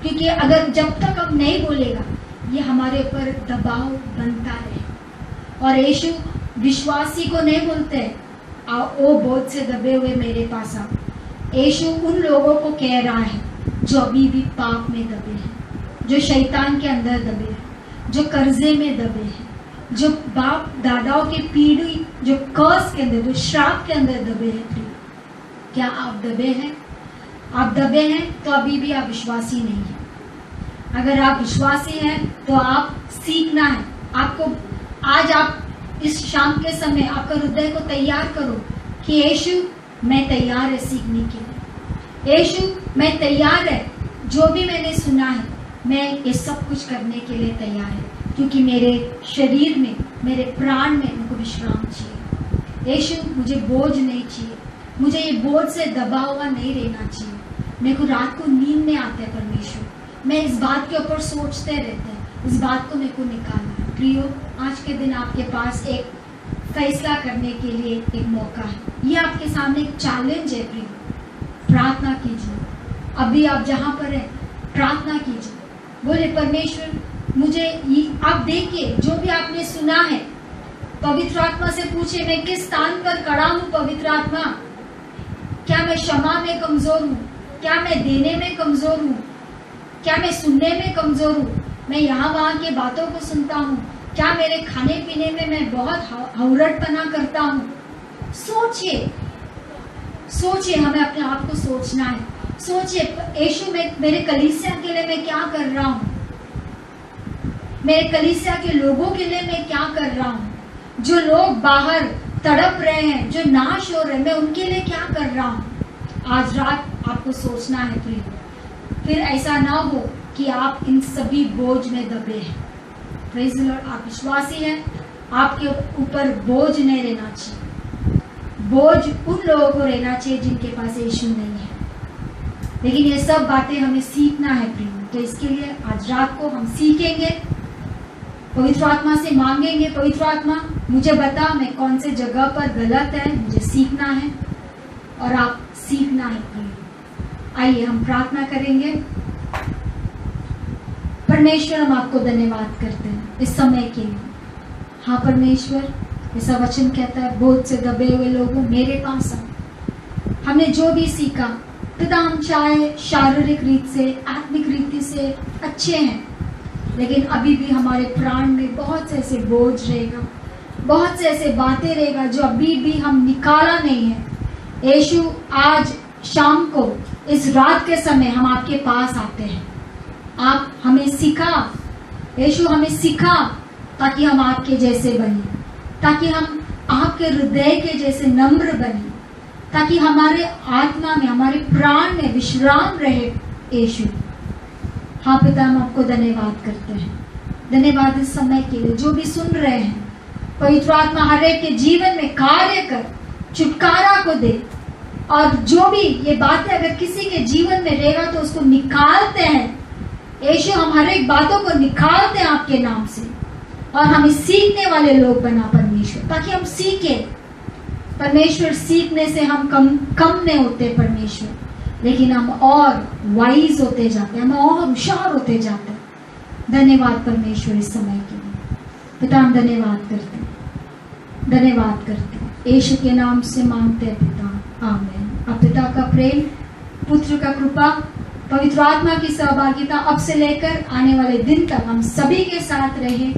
क्योंकि अगर जब तक हम नहीं बोलेगा, ये हमारे ऊपर दबाव बनता रहे। और यीशु विश्वासी को नहीं बोलते ओ बोझ से दबे हुए मेरे पास आओ। यीशु उन लोगों को कह रहा है जो अभी भी पाप में दबे हैं, जो शैतान के अंदर दबे हैं, जो कर्जे में दबे हैं, जो बाप दादाओं की पीढ़ी, जो कर्स के अंदर, जो श्राप के अंदर दबे हैं। क्या आप दबे हैं? आप दबे हैं तो अभी भी आप विश्वासी नहीं हैं। अगर आप विश्वासी हैं तो आप सीखना है। आपको आज आप इस शाम के समय आपका हृदय को तैयार करो कि यीशु मैं तैयार है सीखने के लिए, यीशु मैं तैयार है, जो भी मैंने सुना है मैं ये सब कुछ करने के लिए तैयार है, क्योंकि मेरे शरीर में, मेरे प्राण में मुझको विश्राम चाहिए। यीशु मुझे बोझ नहीं चाहिए, मुझे ये बोझ से दबा हुआ नहीं रहना चाहिए। मेरे को रात को नींद नहीं आता है परमेश्वर, मैं इस बात के ऊपर सोचते रहते हैं, इस बात को मेरे को निकालना है। प्रियो, आज के दिन आपके पास एक फैसला करने के लिए एक मौका है, ये आपके सामने एक चैलेंज है। प्रियो, प्रार्थना कीजिए, अभी आप जहाँ पर हैं प्रार्थना कीजिए, बोले परमेश्वर मुझे आप देखिए जो भी आपने सुना है, पवित्र आत्मा से पूछे मैं किस स्थान पर खड़ा हूँ। पवित्र आत्मा, क्या मैं क्षमा में कमजोर हूँ? क्या मैं देने में कमजोर हूँ? क्या मैं सुनने में कमजोर हूँ? मैं यहाँ वहाँ की बातों को सुनता हूँ? क्या मेरे खाने पीने में मैं बहुत हौरटपना करता हूँ? सोचिए, सोचिए, हमें अपने आप को सोचना है। सोचिए यीशु मेरे कलीसिया के लिए मैं क्या कर रहा हूँ, मेरे कलीसिया के लोगों के लिए मैं क्या कर रहा हूँ, जो लोग बाहर तड़प रहे हैं, जो नाश हो रहे हैं, मैं उनके लिए क्या कर रहा हूँ। आज रात आपको सोचना है प्रिय, फिर ऐसा ना हो कि आप इन सभी बोझ में दबे हैं। प्रेज़ द लॉर्ड, आप विश्वासी हैं, आपके ऊपर बोझ नहीं रहना चाहिए। बोझ उन लोगों को रहना चाहिए जिनके पास यीशु नहीं है। लेकिन ये सब बातें हमें सीखना है प्रिय, तो इसके लिए आज रात को हम सीखेंगे, पवित्र आत्मा से मांगेंगे, पवित्र आत्मा मुझे बता मैं कौन से जगह पर गलत है, मुझे सीखना है, और आप सीखना है प्रिय। आइए हम प्रार्थना करेंगे। परमेश्वर, हम आपको धन्यवाद करते हैं इस समय के लिए। हाँ परमेश्वर, ऐसा वचन कहता है बोझ से दबे हुए लोगों मेरे पास आओ। हमने जो भी सीखा पिता, हम चाहे शारीरिक रीत से, आत्मिक रीति से अच्छे हैं, लेकिन अभी भी हमारे प्राण में बहुत से ऐसे बोझ रहेगा, बहुत से ऐसे बातें रहेगा जो अभी भी हम निकाला नहीं है। यीशु, आज शाम को इस रात के समय हम आपके पास आते हैं। आप हमें सिखा यीशु, हमें सिखा ताकि हम आपके जैसे बने, ताकि हम आपके हृदय के जैसे नम्र बने, ताकि हमारे आत्मा में, हमारे प्राण में विश्राम रहे यीशु। हाँ पिता, हम आपको धन्यवाद करते हैं। धन्यवाद इस समय के लिए। जो भी सुन रहे हैं, पवित्र आत्मा हर एक के जीवन में कार्य कर छुटकारा को दे, और जो भी ये बातें अगर किसी के जीवन में रहेगा तो उसको निकालते हैं यीशु। हम हर एक बातों को निकालते हैं आपके नाम से, और हम सीखने वाले लोग बना परमेश्वर, ताकि हम सीखे परमेश्वर। सीखने से हम कम नहीं होते परमेश्वर, लेकिन हम और वाइज होते जाते हैं, हम और होशियार होते जाते हैं। धन्यवाद परमेश्वर इस समय के लिए। पिता, हम धन्यवाद करते हैं, धन्यवाद करते हैं। यीशु के नाम से मांगते हैं पिता, आमीन। अब पिता का प्रेम, पुत्र का कृपा, पवित्र आत्मा की सहभागिता अब से लेकर आने वाले दिन तक हम सभी के साथ रहे।